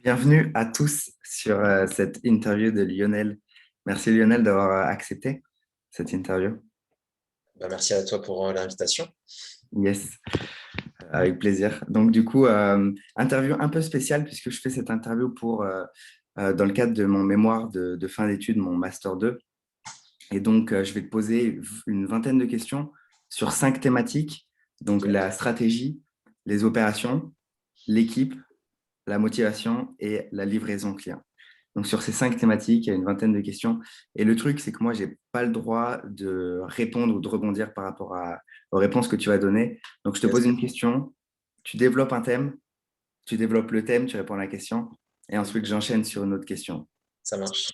Bienvenue à tous sur cette interview de Lionel. Merci Lionel d'avoir accepté cette interview. Merci à toi pour l'invitation. Yes, avec plaisir. Donc du coup, interview un peu spéciale puisque je fais cette interview dans le cadre de mon mémoire de fin d'études, mon Master 2. Et donc, je vais te poser une vingtaine de questions sur 5 thématiques. Donc, Ok. la stratégie, les opérations, l'équipe, la motivation et la livraison client. Donc, sur ces 5 thématiques, il y a une vingtaine de questions. Et le truc, c'est que moi, je n'ai pas le droit de répondre ou de rebondir par rapport aux réponses que tu vas donner. Donc, je te pose Yes. une question, tu développes un thème, tu développes le thème, tu réponds à la question, et ensuite, j'enchaîne sur une autre question. Ça marche.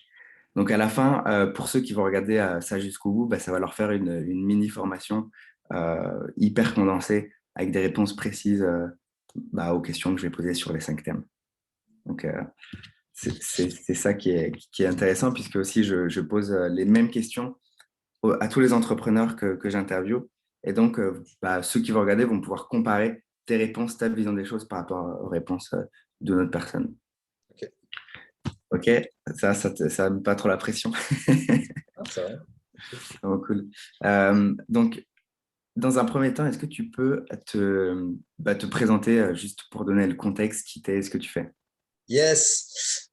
Donc, à la fin, pour ceux qui vont regarder ça jusqu'au bout, ça va leur faire une mini formation hyper condensée avec des réponses précises aux questions que je vais poser sur les 5 thèmes. Donc, c'est ça qui est intéressant, puisque aussi je pose les mêmes questions à tous les entrepreneurs que j'interviewe. Et donc, ceux qui vont regarder vont pouvoir comparer tes réponses, ta vision des choses par rapport aux réponses de notre personne. Ok. OK, ça met pas trop la pression. Ah, ça va. C'est vraiment cool. Donc, dans un premier temps, est-ce que tu peux te présenter juste pour donner le contexte, qui t'es, ce que tu fais? Yes.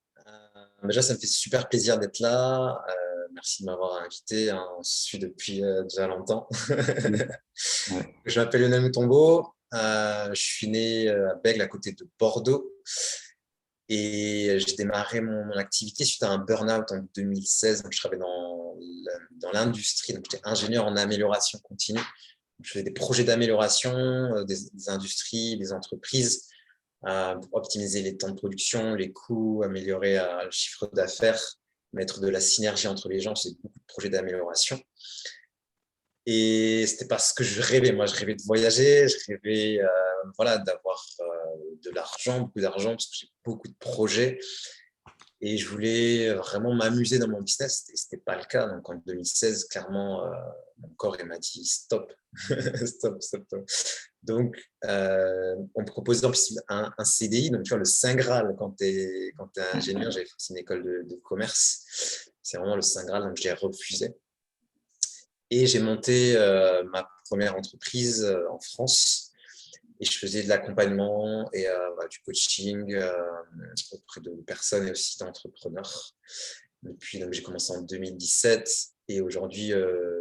Déjà, ça me fait super plaisir d'être là. Merci de m'avoir invité, hein. On se suit depuis déjà longtemps. Ouais. Je m'appelle Lionel Mutombo. Je suis né à Bègle, à côté de Bordeaux. Et j'ai démarré mon activité suite à un burn-out en 2016. Donc, je travaillais dans l'industrie. Donc, j'étais ingénieur en amélioration continue. Je faisais des projets d'amélioration des industries, des entreprises pour optimiser les temps de production, les coûts, améliorer le chiffre d'affaires, mettre de la synergie entre les gens. C'est beaucoup de projets d'amélioration. Et c'était parce que je rêvais. Moi, je rêvais de voyager, je rêvais d'avoir de l'argent, beaucoup d'argent, parce que j'ai beaucoup de projets. Et je voulais vraiment m'amuser dans mon business. Et ce n'était pas le cas. Donc, en 2016, clairement, mon corps il m'a dit stop. Stop, stop, stop. Donc, on me proposait en plus un CDI. Donc, tu vois, le Saint Graal, quand tu es ingénieur, j'avais fait une école de commerce. C'est vraiment le Saint Graal. Donc, j'ai refusé. Et j'ai monté ma première entreprise en France. Et je faisais de l'accompagnement et du coaching auprès de personnes et aussi d'entrepreneurs. Depuis, donc, j'ai commencé en 2017 et aujourd'hui,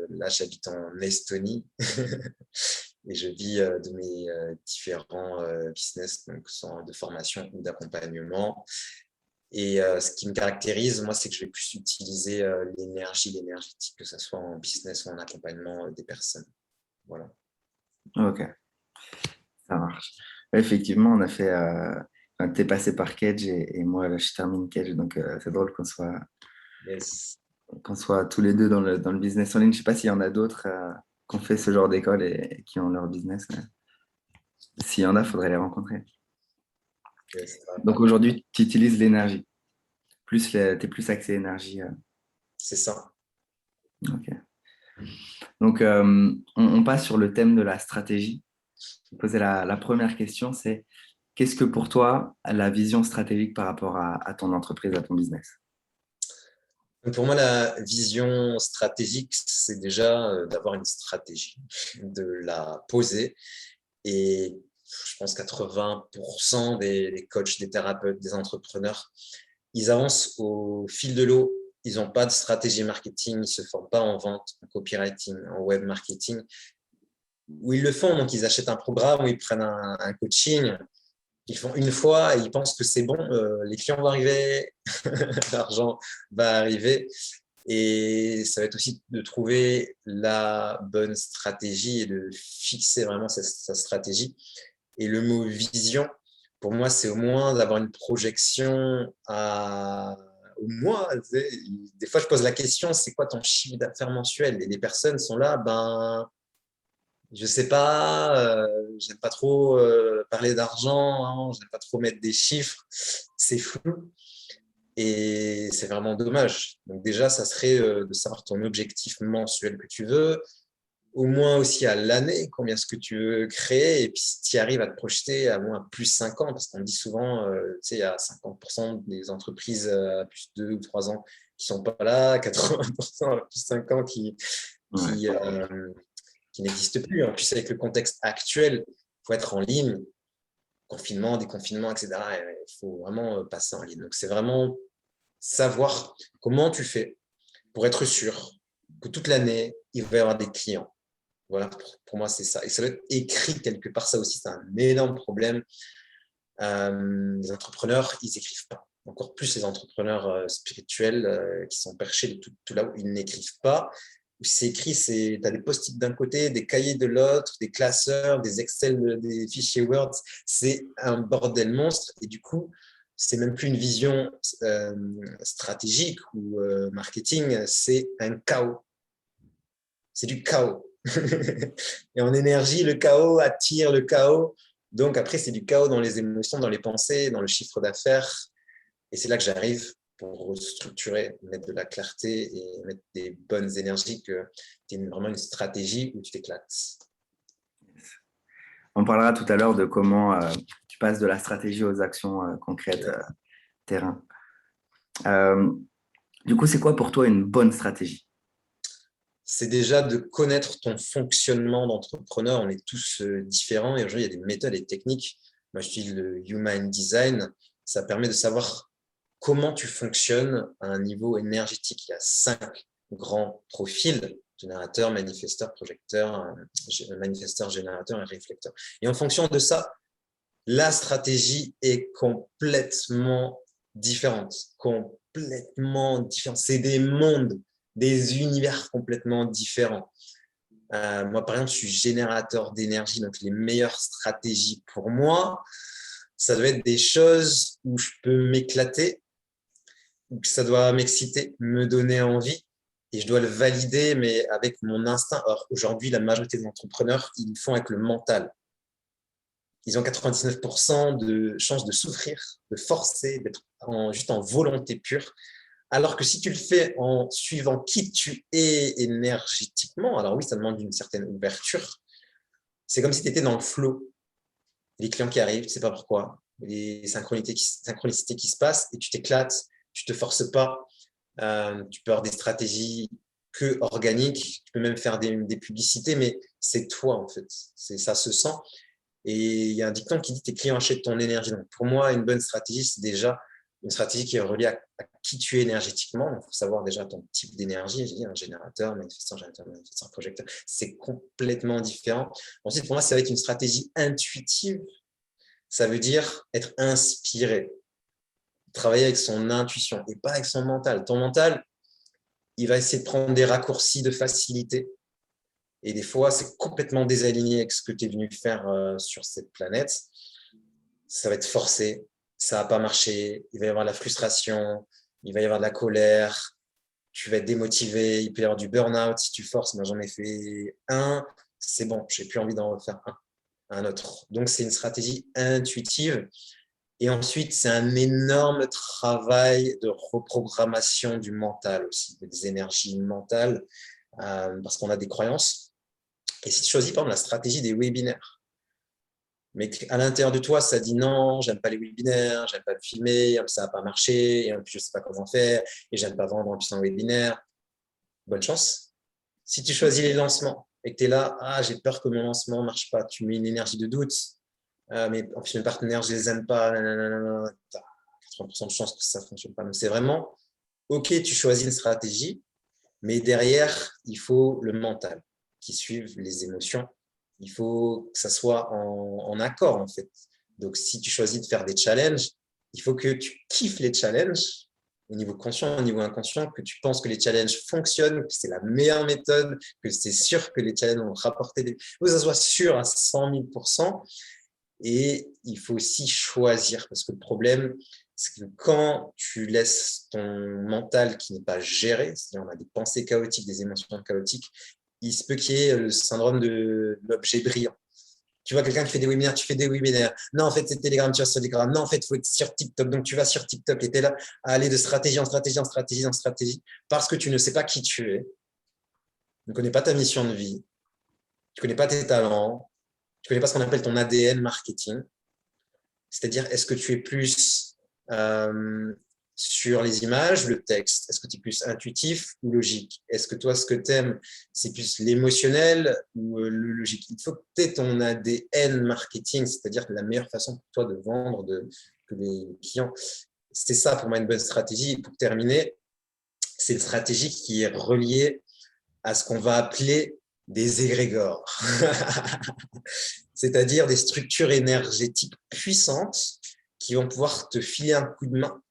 là, j'habite en Estonie et je vis de mes différents business, donc soit de formation ou d'accompagnement. Et ce qui me caractérise, moi, c'est que je vais plus utiliser l'énergétique, que ce soit en business ou en accompagnement des personnes. Voilà. Ok, ça marche. Ouais, effectivement, on a fait. T'es passé par Cage et moi, là, je termine Cage. Donc, c'est drôle Yes. qu'on soit tous les deux dans le business en ligne. Je sais pas s'il y en a d'autres qui ont fait ce genre d'école et qui ont leur business. Mais s'il y en a, il faudrait les rencontrer. Yes. Donc, aujourd'hui, tu utilises l'énergie. Tu es plus axé énergie. C'est ça. Ok. Donc, on passe sur le thème de la stratégie. Je vais poser la première question, c'est qu'est-ce que pour toi la vision stratégique par rapport à ton entreprise, à ton business? Pour moi, la vision stratégique, c'est déjà d'avoir une stratégie, de la poser. Et je pense 80% des coachs, des thérapeutes, des entrepreneurs, ils avancent au fil de l'eau. Ils n'ont pas de stratégie marketing, ils ne se forment pas en vente, en copywriting, en web marketing. Ou ils le font, donc ils achètent un programme ou ils prennent un coaching. Ils font une fois et ils pensent que c'est bon, les clients vont arriver, l'argent va arriver. Et ça va être aussi de trouver la bonne stratégie et de fixer vraiment sa stratégie. Et le mot vision, pour moi, c'est au moins d'avoir une projection au mois. Des fois, je pose la question, c'est quoi ton chiffre d'affaires mensuel? Et les personnes sont là, je sais pas, j'aime pas trop parler d'argent, hein, j'aime pas trop mettre des chiffres, c'est flou. Et c'est vraiment dommage. Donc déjà, ça serait de savoir ton objectif mensuel que tu veux au moins aussi à l'année, combien est-ce que tu veux créer, et puis si tu arrives à te projeter à moins plus 5 ans, parce qu'on dit souvent, tu sais, il y a 50% des entreprises à plus 2 ou 3 ans qui sont pas là, 80% à plus 5 ans Ouais. qui, euh, qui n'existent plus. En plus, avec le contexte actuel, il faut être en ligne, confinement, déconfinement, etc. Il faut vraiment passer en ligne. Donc, c'est vraiment savoir comment tu fais pour être sûr que toute l'année, il va y avoir des clients. Voilà, pour moi, c'est ça. Et ça doit être écrit quelque part. Ça aussi, c'est un énorme problème. Les entrepreneurs, ils n'écrivent pas. Encore plus les entrepreneurs spirituels qui sont perchés de tout là où ils n'écrivent pas. C'est écrit, tu as des post-it d'un côté, des cahiers de l'autre, des classeurs, des Excel, des fichiers Word. C'est un bordel monstre. Et du coup, c'est même plus une vision stratégique ou marketing, c'est un chaos. C'est du chaos. Et en énergie, le chaos attire le chaos. Donc après, c'est du chaos dans les émotions, dans les pensées, dans le chiffre d'affaires. Et c'est là que j'arrive pour structurer, mettre de la clarté et mettre des bonnes énergies, que tu aies vraiment une stratégie où tu t'éclates. On parlera tout à l'heure de comment tu passes de la stratégie aux actions concrètes Ouais. terrain. Euh, du coup, c'est quoi pour toi une bonne stratégie? C'est déjà de connaître ton fonctionnement d'entrepreneur. On est tous différents et aujourd'hui, il y a des méthodes et techniques. Moi, j'utilise le Human Design. Ça permet de savoir comment tu fonctionnes à un niveau énergétique. Il y a 5 grands profils: générateur, manifesteur, projecteur, manifesteur, générateur et réflecteur. Et en fonction de ça, la stratégie est complètement différente. Complètement différente. C'est des mondes, des univers complètement différents. Moi, par exemple, je suis générateur d'énergie, donc les meilleures stratégies pour moi, ça doit être des choses où je peux m'éclater, où ça doit m'exciter, me donner envie, et je dois le valider, mais avec mon instinct. Alors, aujourd'hui, la majorité des entrepreneurs, ils le font avec le mental. Ils ont 99% de chances de souffrir, de forcer, d'être juste en volonté pure. Alors que si tu le fais en suivant qui tu es énergétiquement, alors oui, ça demande une certaine ouverture. C'est comme si tu étais dans le flow. Les clients qui arrivent, tu ne sais pas pourquoi, les synchronicités qui se passent, et tu t'éclates, tu ne te forces pas. Tu peux avoir des stratégies que organiques, tu peux même faire des publicités, mais c'est toi en fait. Ça se sent. Et il y a un dicton qui dit: tes clients achètent ton énergie. Donc pour moi, une bonne stratégie, c'est déjà une stratégie qui est reliée à qui tu es énergétiquement. Il faut savoir déjà ton type d'énergie. J'ai dit un générateur, manifesteur, projecteur. C'est complètement différent. Ensuite, pour moi, ça va être une stratégie intuitive. Ça veut dire être inspiré, travailler avec son intuition et pas avec son mental. Ton mental, il va essayer de prendre des raccourcis de facilité. Et des fois, c'est complètement désaligné avec ce que tu es venu faire sur cette planète. Ça va être forcé, ça va pas marcher, il va y avoir de la frustration, il va y avoir de la colère, tu vas être démotivé, il peut y avoir du burn-out si tu forces. Moi, j'en ai fait un, c'est bon, j'ai plus envie d'en refaire un autre. Donc, c'est une stratégie intuitive. Et ensuite, c'est un énorme travail de reprogrammation du mental aussi, des énergies mentales, parce qu'on a des croyances. Et si tu choisis, par exemple, la stratégie des webinaires, mais à l'intérieur de toi, ça dit non, j'aime pas les webinaires, j'aime pas le filmer, ça va pas marcher, et en plus, je sais pas comment faire, et j'aime pas vendre en plus un webinaire, bonne chance. Si tu choisis les lancements et que tu es là, j'ai peur que mon lancement ne marche pas, tu mets une énergie de doute, mais en plus, mes partenaires, je les aime pas, tu as 80% de chances que ça ne fonctionne pas. Donc, c'est vraiment, OK, tu choisis une stratégie, mais derrière, il faut le mental qui suive les émotions. Il faut que ça soit en accord, en fait. Donc, si tu choisis de faire des challenges, il faut que tu kiffes les challenges au niveau conscient, au niveau inconscient, que tu penses que les challenges fonctionnent, que c'est la meilleure méthode, que c'est sûr que les challenges vont rapporter des... Il faut que ça soit sûr à 100 000%. Et il faut aussi choisir, parce que le problème, c'est que quand tu laisses ton mental qui n'est pas géré, c'est-à-dire on a des pensées chaotiques, des émotions chaotiques, il se peut qu'il y ait le syndrome de l'objet brillant. Tu vois quelqu'un qui fait des webinaires, tu fais des webinaires. Non, en fait, c'est Telegram, tu vas sur Telegram. Non, en fait, il faut être sur TikTok. Donc, tu vas sur TikTok et tu es là à aller de stratégie en stratégie, en stratégie, en stratégie, parce que tu ne sais pas qui tu es, tu ne connais pas ta mission de vie. tu connais pas tes talents, tu connais pas ce qu'on appelle ton ADN marketing. C'est-à-dire, est-ce que tu es plus sur les images, le texte? Est-ce que tu es plus intuitif ou logique? Est-ce que toi, ce que tu aimes, c'est plus l'émotionnel ou le logique? Il faut que tu aies ton ADN marketing, c'est-à-dire que la meilleure façon pour toi de vendre, que les clients. C'est ça pour moi une bonne stratégie. Et pour terminer, c'est une stratégie qui est reliée à ce qu'on va appeler des égrégores, c'est-à-dire des structures énergétiques puissantes qui vont pouvoir te filer un coup de main,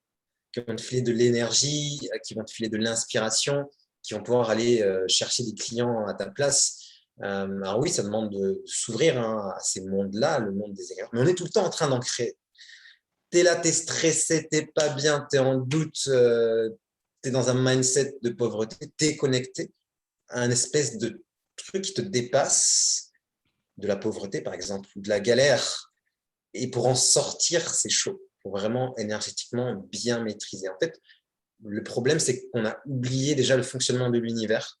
qui vont te filer de l'énergie, qui vont te filer de l'inspiration, qui vont pouvoir aller chercher des clients à ta place. Alors oui, ça demande de s'ouvrir à ces mondes-là, le monde des égrégores. Mais on est tout le temps en train d'en créer. T'es là, t'es stressé, t'es pas bien, t'es en doute, t'es dans un mindset de pauvreté, t'es connecté à un espèce de truc qui te dépasse, de la pauvreté par exemple, ou de la galère. Et pour en sortir, c'est chaud. Il faut vraiment énergétiquement bien maîtriser. En fait, le problème, c'est qu'on a oublié déjà le fonctionnement de l'univers.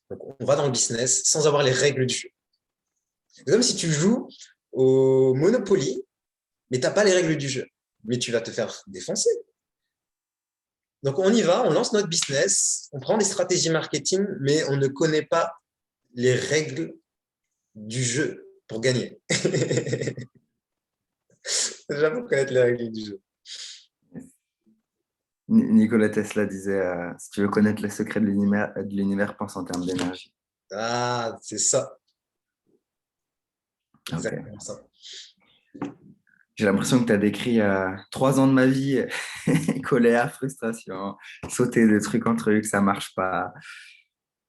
Donc, on va dans le business sans avoir les règles du jeu. C'est comme si tu joues au Monopoly, mais tu n'as pas les règles du jeu. Mais tu vas te faire défoncer. Donc, on y va, on lance notre business, on prend des stratégies marketing, mais on ne connaît pas les règles du jeu pour gagner. J'avoue connaître les règles du jeu. Nikola Tesla disait si tu veux connaître les secrets de l'univers, pense en termes d'énergie. Ah, c'est ça. Exactement Okay. ça. J'ai l'impression que tu as décrit 3 ans de ma vie, colère, frustration, sauter des trucs entre eux, que ça marche pas.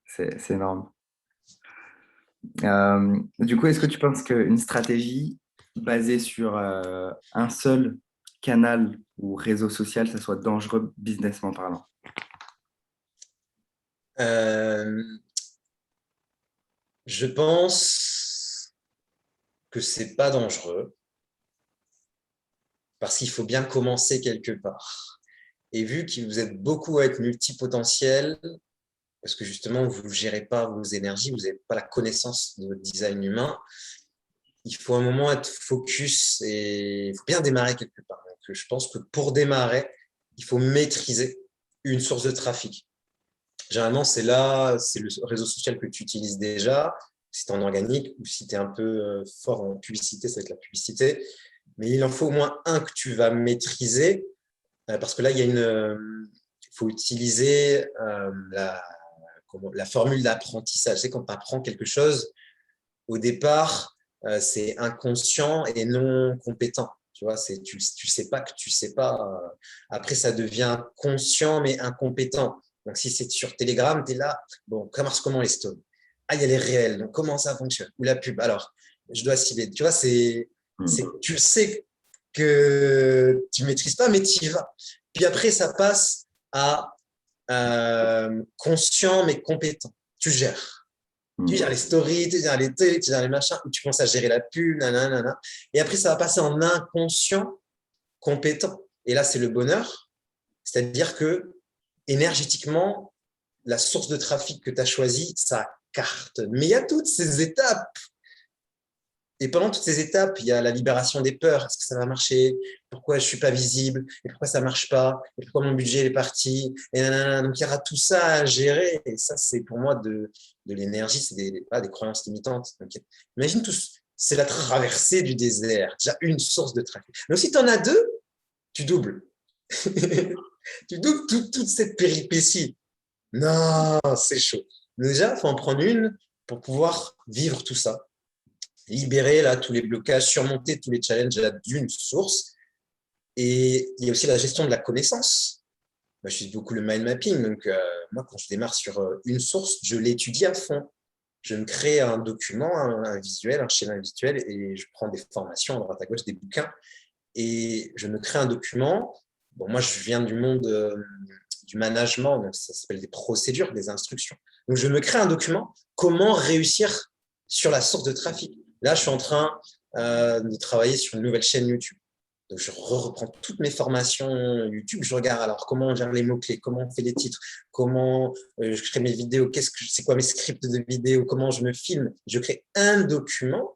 C'est énorme. Du coup, est-ce que tu penses qu'une stratégie basée sur un seul canal ou réseau social, ça soit dangereux businessment parlant? Je pense que c'est pas dangereux parce qu'il faut bien commencer quelque part. Et vu que vous êtes beaucoup à être multipotentiel, parce que justement, vous ne gérez pas vos énergies, vous n'avez pas la connaissance de votre design humain, il faut un moment être focus et il faut bien démarrer quelque part. Donc, je pense que pour démarrer, il faut maîtriser une source de trafic. Généralement, c'est le réseau social que tu utilises déjà, si tu es en organique ou si tu es un peu fort en publicité, ça va être la publicité. Mais il en faut au moins un que tu vas maîtriser parce que là, il faut utiliser la formule d'apprentissage. C'est quand tu apprends quelque chose, au départ, c'est inconscient et non compétent. Tu vois, tu sais pas que tu sais pas. Après, ça devient conscient mais incompétent. Donc, si c'est sur Telegram, tu es là, bon, comment les stories? Ah, il y a les réels, donc comment ça fonctionne? Ou la pub. Alors, je dois cibler. Tu vois, tu sais que tu maîtrises pas, mais tu y vas. Puis après, ça passe à conscient mais compétent. Tu gères. Tu gères les stories, tu gères les trucs, tu gères les machins, tu commences à gérer la pub, nanana. Et après, ça va passer en inconscient compétent. Et là, c'est le bonheur. C'est-à-dire que énergétiquement, la source de trafic que tu as choisie, ça cartonne. Mais il y a toutes ces étapes. Et pendant toutes ces étapes, il y a la libération des peurs. Est-ce que ça va marcher? Pourquoi je ne suis pas visible? Et pourquoi ça ne marche pas? Et pourquoi mon budget est parti? Et nanana. Donc, il y aura tout ça à gérer. Et ça, c'est pour moi de l'énergie, c'est des croyances limitantes. Donc, imagine tout, c'est la traversée du désert. Déjà, une source de trafic. Mais aussi, tu en as deux, tu doubles. Tu doubles toute cette péripétie. Non, c'est chaud. Déjà, il faut en prendre une pour pouvoir vivre tout ça. Libérer là, tous les blocages, surmonter tous les challenges d'une source. Et il y a aussi la gestion de la connaissance. Moi, je suis beaucoup le mind mapping. Donc, moi, quand je démarre sur une source, je l'étudie à fond. Je me crée un document, un visuel, un schéma visuel, et je prends des formations à droite à gauche, des bouquins, et je me crée un document. Bon, moi, je viens du monde du management, donc ça s'appelle des procédures, des instructions. Donc, je me crée un document, comment réussir sur la source de trafic. Là, je suis en train de travailler sur une nouvelle chaîne YouTube. Donc, je reprends toutes mes formations YouTube. Je regarde alors comment on gère les mots-clés, comment on fait les titres, comment je crée mes vidéos, c'est quoi mes scripts de vidéos, comment je me filme. Je crée un document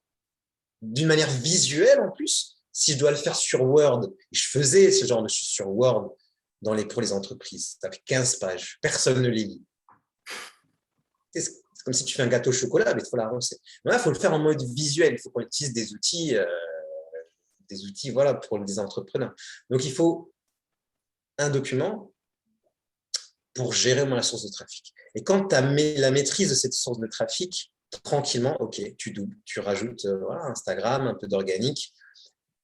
d'une manière visuelle en plus. Si je dois le faire sur Word, je faisais ce genre de choses sur Word pour les entreprises. Ça fait 15 pages. Personne ne les lit. C'est comme si tu fais un gâteau au chocolat, mais il faut la recette. Il faut le faire en mode visuel. Il faut qu'on utilise des outils voilà, pour des entrepreneurs. Donc, il faut un document pour gérer la source de trafic. Et quand tu as la maîtrise de cette source de trafic, tranquillement, OK, tu doubles, tu rajoutes voilà, Instagram, un peu d'organique.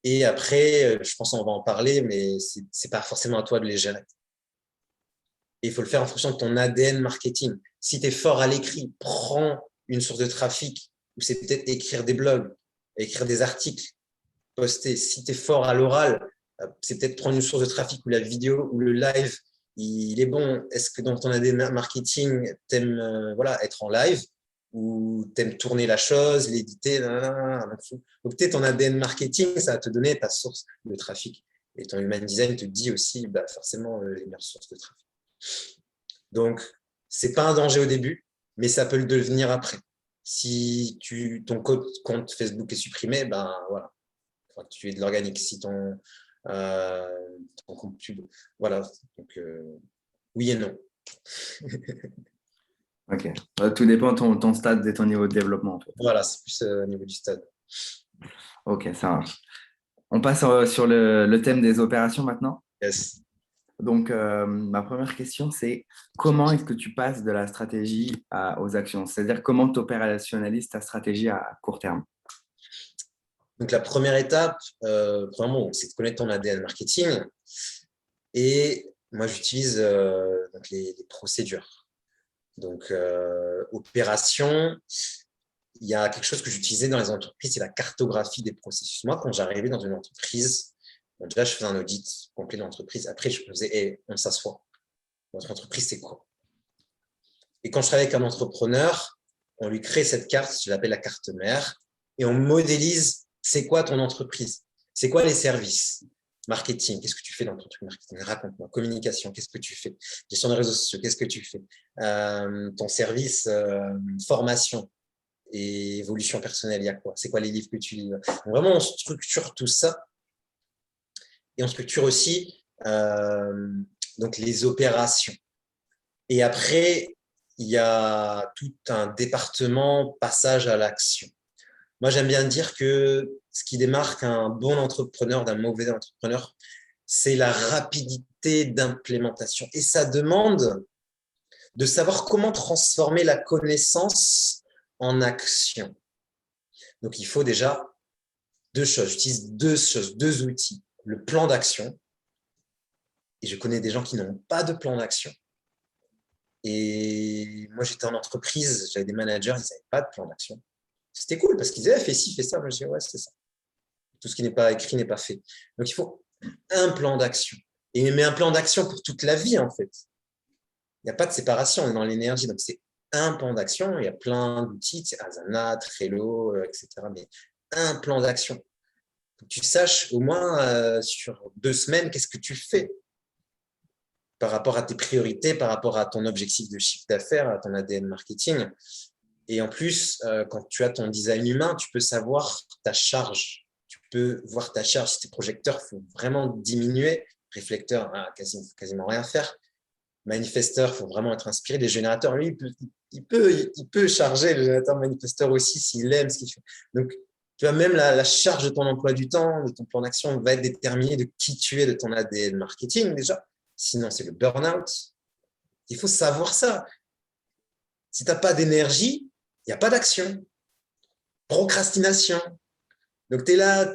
Et après, je pense qu'on va en parler, mais ce n'est pas forcément à toi de les gérer. Et il faut le faire en fonction de ton ADN marketing. Si tu es fort à l'écrit, prends une source de trafic, ou c'est peut-être écrire des blogs, écrire des articles, poster. Si tu es fort à l'oral, c'est peut-être prendre une source de trafic où la vidéo ou le live, il est bon. Est-ce que dans ton ADN marketing, tu aimes être en live ou tu aimes tourner la chose, l'éditer? Donc, peut-être ton ADN marketing, ça va te donner ta source de trafic. Et ton human design te dit aussi forcément les meilleures sources de trafic. Donc, ce n'est pas un danger au début, mais ça peut le devenir après. Si ton compte Facebook est supprimé, voilà. Tu es de l'organique. Si ton compte pub, voilà. Donc, oui et non. Ok. Tout dépend de ton stade et ton niveau de développement, en fait. Voilà, c'est plus au niveau du stade. Ok, ça marche. On passe sur le thème des opérations maintenant. Yes. Donc, ma première question, c'est comment est-ce que tu passes de la stratégie aux actions? C'est-à-dire comment tu opérationnalises ta stratégie à court terme? Donc, la première étape, vraiment, c'est de connaître ton ADN marketing. Et moi, j'utilise les procédures. Donc, opération, il y a quelque chose que j'utilisais dans les entreprises, c'est la cartographie des processus. Moi, quand j'arrivais dans une entreprise, déjà, je faisais un audit complet de l'entreprise. Après, je me disais, on s'assoit. Votre entreprise, c'est quoi? Et quand je travaille avec un entrepreneur, on lui crée cette carte, je l'appelle la carte mère, et on modélise, c'est quoi ton entreprise? C'est quoi les services? Marketing, qu'est-ce que tu fais dans ton truc marketing? Raconte-moi. Communication, qu'est-ce que tu fais? Gestion des réseaux sociaux, qu'est-ce que tu fais? Ton service, formation et évolution personnelle, il y a quoi? C'est quoi les livres que tu lis? Donc, vraiment, on structure tout ça et on structure aussi donc les opérations. Et après, il y a tout un département passage à l'action. Moi, j'aime bien dire que ce qui démarque un bon entrepreneur d'un mauvais entrepreneur, c'est la rapidité d'implémentation. Et ça demande de savoir comment transformer la connaissance en action. Donc, il faut déjà deux choses. J'utilise deux outils. Le plan d'action. Et je connais des gens qui n'ont pas de plan d'action. Et moi, j'étais en entreprise, j'avais des managers, ils n'avaient pas de plan d'action. C'était cool parce qu'ils disaient, fais ci, fais ça. Moi, je dis, ouais, c'est ça. Tout ce qui n'est pas écrit n'est pas fait. Donc, il faut un plan d'action. Mais un plan d'action pour toute la vie, en fait. Il n'y a pas de séparation, on est dans l'énergie. Donc, c'est un plan d'action. Il y a plein d'outils, Asana, Trello, etc. Mais un plan d'action. Il faut que tu saches au moins sur 2 semaines, qu'est-ce que tu fais par rapport à tes priorités, par rapport à ton objectif de chiffre d'affaires, à ton ADN marketing. Et en plus, quand tu as ton design humain, tu peux savoir ta charge. Tu peux voir ta charge. Si tes projecteurs, il faut vraiment diminuer. Réflecteur, quasiment rien faire. Manifesteur, il faut vraiment être inspiré. Les générateurs, lui, il peut charger le générateur manifesteur aussi s'il aime ce qu'il fait. Donc, tu vois, même la charge de ton emploi du temps, de ton plan d'action, va être déterminée de qui tu es, de ton ADN marketing déjà. Sinon, c'est le burn-out. Il faut savoir ça. Si tu n'as pas d'énergie, il n'y a pas d'action. Procrastination. Donc, tu es là,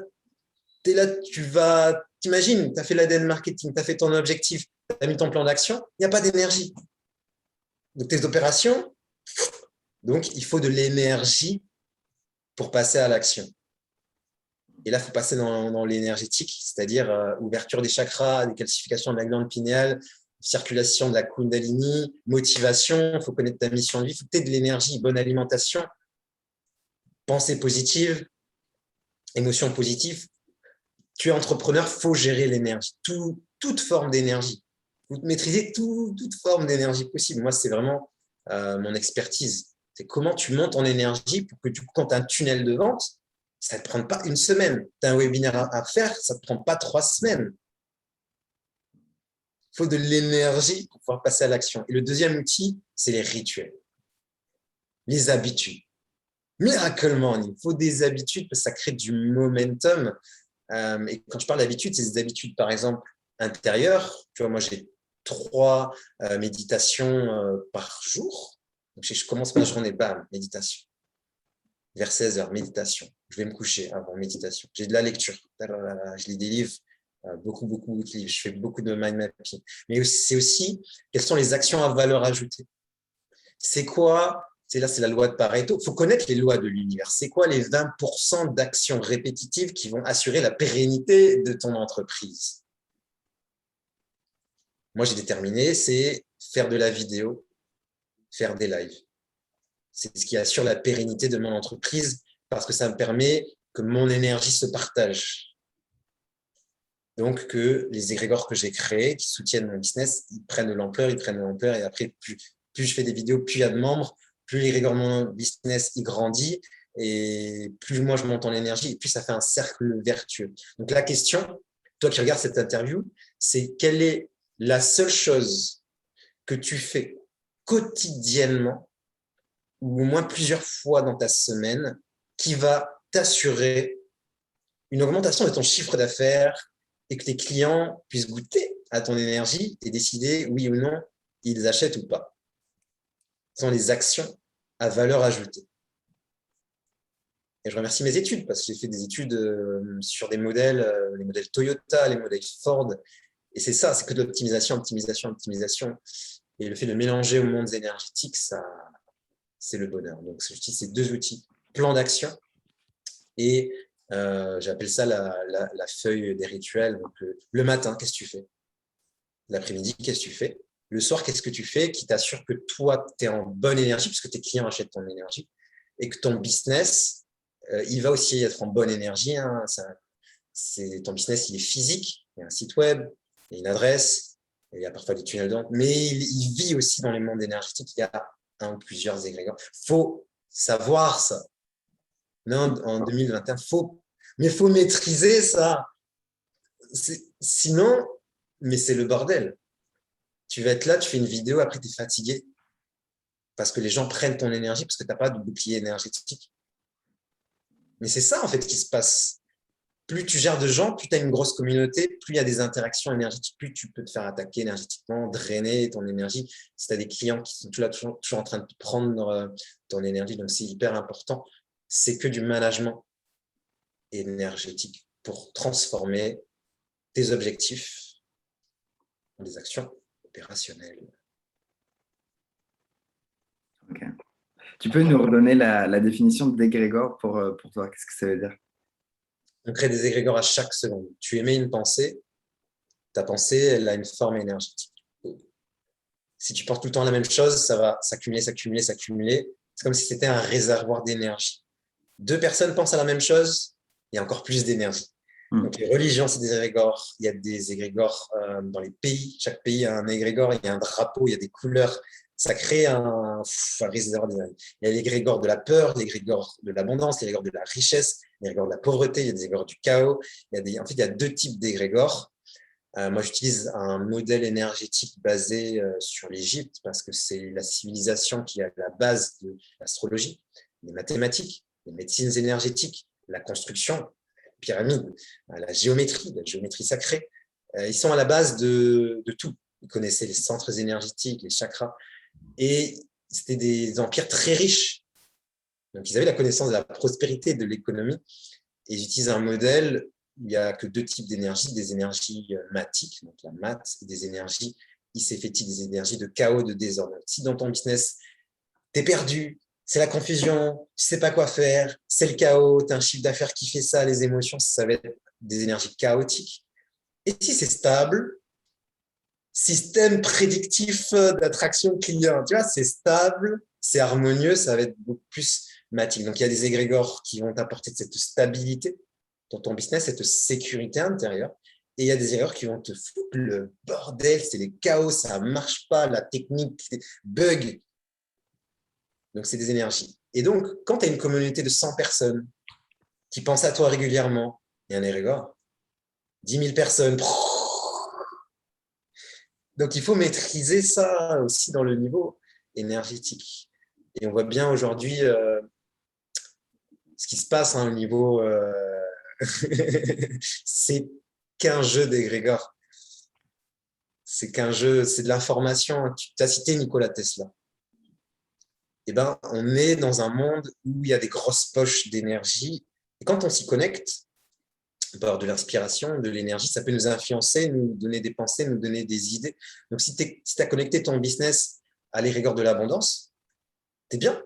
t'imagines, tu as fait l'ADN marketing, tu as fait ton objectif, tu as mis ton plan d'action, il n'y a pas d'énergie. Donc, tes opérations, donc il faut de l'énergie pour passer à l'action. Et là, il faut passer dans l'énergétique, c'est-à-dire ouverture des chakras, décalcification de la glande pinéale, circulation de la Kundalini, motivation, il faut connaître ta mission de vie, il faut que tu aies de l'énergie, bonne alimentation, pensée positive, émotion positive. tu es entrepreneur, il faut gérer l'énergie, toute forme d'énergie. Vous maîtrisez toute forme d'énergie possible. Moi, c'est vraiment mon expertise. C'est comment tu montes en énergie pour que du coup, quand tu as un tunnel de vente, ça ne te prend pas une semaine. Tu as un webinaire à faire, ça ne te prend pas 3 semaines. Il faut de l'énergie pour pouvoir passer à l'action. Et le deuxième outil, c'est les rituels, les habitudes. Miraculement, il faut des habitudes parce que ça crée du momentum. Et quand je parle d'habitudes, c'est des habitudes, par exemple, intérieures. Tu vois, moi, j'ai 3 méditations par jour. Donc, je commence ma journée, bam, méditation. Vers 16h, méditation. Je vais me coucher avant méditation. J'ai de la lecture. Je lis des livres, beaucoup de livres. Je fais beaucoup de mind mapping. Mais c'est aussi quelles sont les actions à valeur ajoutée. C'est quoi? C'est la loi de Pareto. Il faut connaître les lois de l'univers. C'est quoi les 20% d'actions répétitives qui vont assurer la pérennité de ton entreprise? Moi, j'ai déterminé, c'est faire de la vidéo, faire des lives. C'est ce qui assure la pérennité de mon entreprise parce que ça me permet que mon énergie se partage. Donc, que les égrégores que j'ai créés, qui soutiennent mon business, ils prennent de l'ampleur et après, plus je fais des vidéos, plus il y a de membres, plus l'égrégore de mon business il grandit et plus moi je monte en énergie et plus ça fait un cercle vertueux. Donc, la question, toi qui regardes cette interview, c'est quelle est la seule chose que tu fais quotidiennement ou au moins plusieurs fois dans ta semaine qui va t'assurer une augmentation de ton chiffre d'affaires et que tes clients puissent goûter à ton énergie et décider oui ou non ils achètent ou pas. Ce sont les actions à valeur ajoutée. Et je remercie mes études parce que j'ai fait des études sur des modèles, les modèles Toyota, les modèles Ford. Et c'est ça, c'est que de l'optimisation, optimisation, optimisation. Et le fait de mélanger aux mondes énergétiques, ça, c'est le bonheur. Donc, j'utilise ces 2 outils, plan d'action et j'appelle ça la feuille des rituels. Donc, le matin, qu'est-ce que tu fais? L'après-midi, qu'est-ce que tu fais? Le soir, qu'est-ce que tu fais qui t'assure que toi, tu es en bonne énergie puisque tes clients achètent ton énergie et que ton business, il va aussi être en bonne énergie. Hein. Ton business, il est physique. Il y a un site web, il y a une adresse, il y a parfois des tunnels de vente, mais il vit aussi dans les mondes énergétiques. Il y a un ou plusieurs égrégores. Il faut savoir ça. Non, en 2021, mais il faut maîtriser ça. Sinon, mais c'est le bordel. Tu vas être là, tu fais une vidéo, après tu es fatigué parce que les gens prennent ton énergie parce que tu n'as pas de bouclier énergétique. Mais c'est ça en fait qui se passe. Plus tu gères de gens, plus tu as une grosse communauté, plus il y a des interactions énergétiques, plus tu peux te faire attaquer énergétiquement, drainer ton énergie. Si tu as des clients qui sont toujours en train de prendre ton énergie, donc c'est hyper important. C'est que du management énergétique pour transformer tes objectifs en des actions opérationnelles. Ok. Tu peux nous redonner la définition d'égrégore pour toi? Qu'est-ce que ça veut dire? On crée des égrégores à chaque seconde. Tu émets une pensée, ta pensée, elle a une forme énergétique. Si tu penses tout le temps la même chose, ça va s'accumuler, s'accumuler, s'accumuler. C'est comme si c'était un réservoir d'énergie. 2 personnes pensent à la même chose, il y a encore plus d'énergie. Donc, les religions, c'est des égrégores. Il y a des égrégores dans les pays. Chaque pays a un égrégore, il y a un drapeau, il y a des couleurs. Ça crée un réservoir d'énergie. Il y a l'égrégore de la peur, l'égrégore de l'abondance, l'égrégore de la richesse, l'égrégore de la pauvreté, il y a des égrégores du chaos. En fait, il y a 2 types d'égrégores. Moi, j'utilise un modèle énergétique basé sur l'Égypte parce que c'est la civilisation qui est à la base de l'astrologie, les mathématiques, les médecines énergétiques, la construction, la pyramide, la géométrie sacrée. Ils sont à la base de tout. Ils connaissaient les centres énergétiques, les chakras. Et c'était des empires très riches. Donc, ils avaient la connaissance de la prospérité, de l'économie. Et ils utilisent un modèle où il n'y a que 2 types d'énergie, des énergies mathiques, donc la maths, et des énergies icéphétiques, des énergies de chaos, de désordre. Si dans ton business, tu es perdu, c'est la confusion, tu ne sais pas quoi faire, c'est le chaos, tu as un chiffre d'affaires qui fait ça, les émotions, ça va être des énergies chaotiques. Et si c'est stable, système prédictif d'attraction client, tu vois, c'est stable, c'est harmonieux, ça va être beaucoup plus mathique. Donc, il y a des égrégores qui vont t'apporter cette stabilité dans ton business, cette sécurité intérieure. Et il y a des erreurs qui vont te foutre le bordel, c'est les chaos, ça ne marche pas, la technique bug. Donc, c'est des énergies. Et donc, quand tu as une communauté de 100 personnes qui pensent à toi régulièrement, il y a un érégor, 10 000 personnes. Donc, il faut maîtriser ça aussi dans le niveau énergétique. Et on voit bien aujourd'hui ce qui se passe au niveau... c'est qu'un jeu d'égrégore. C'est qu'un jeu, c'est de l'information. Tu as cité Nikola Tesla. Eh ben, on est dans un monde où il y a des grosses poches d'énergie. Et quand on s'y connecte, on peut avoir de l'inspiration, de l'énergie, ça peut nous influencer, nous donner des pensées, nous donner des idées. Donc, si tu as connecté ton business à l'égregore de l'abondance, tu es bien.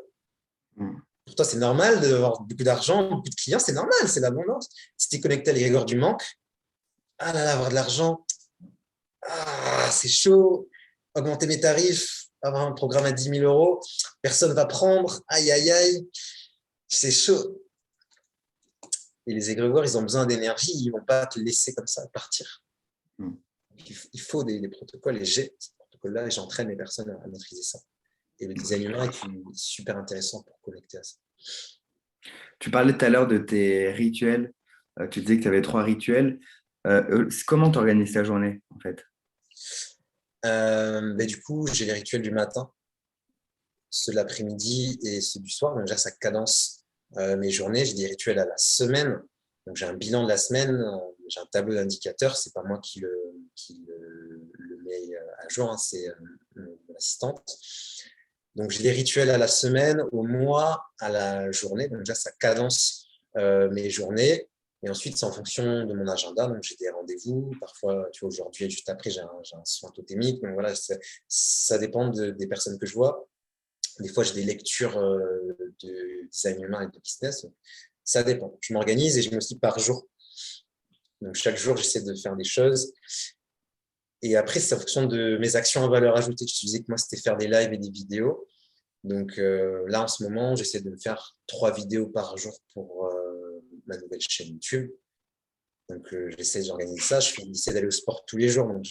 Pour toi, c'est normal d'avoir beaucoup d'argent, beaucoup de clients, c'est normal, c'est l'abondance. Si tu es connecté à l'égregore du manque, ah là là, avoir de l'argent, ah, c'est chaud. Augmenter mes tarifs, avoir un programme à 10 000 euros, personne ne va prendre, aïe, aïe, aïe, c'est chaud. Et les égrégores, ils ont besoin d'énergie, ils ne vont pas te laisser comme ça partir. Il faut des protocoles, et j'ai ces protocoles-là, et j'entraîne les personnes à maîtriser ça. Et le design humain est super intéressant pour connecter à ça. Tu parlais tout à l'heure de tes rituels. Tu disais que tu avais 3 rituels. Comment tu organises ta journée, en fait? Du coup, j'ai les rituels du matin, ceux de l'après-midi et ceux du soir. Donc, déjà, ça cadence mes journées. J'ai des rituels à la semaine. Donc, j'ai un bilan de la semaine. J'ai un tableau d'indicateurs. Ce n'est pas moi qui le mets à jour, hein, c'est mon assistante. Donc, j'ai des rituels à la semaine, au mois, à la journée. Donc, déjà, ça cadence mes journées. Et ensuite, c'est en fonction de mon agenda. Donc, j'ai des rendez-vous. Parfois, tu vois, aujourd'hui, juste après, j'ai un soin totémique. Donc, voilà, ça dépend des personnes que je vois. Des fois, j'ai des lectures de design humain et de business. Ça dépend. Je m'organise et je me suis par jour. Donc, chaque jour, j'essaie de faire des choses. Et après, c'est en fonction de mes actions à valeur ajoutée. Je te disais que moi, c'était faire des lives et des vidéos. Donc là, en ce moment, j'essaie de me faire 3 vidéos par jour pour ma nouvelle chaîne YouTube. Donc, j'essaie d'organiser ça. J'essaie d'aller au sport tous les jours, donc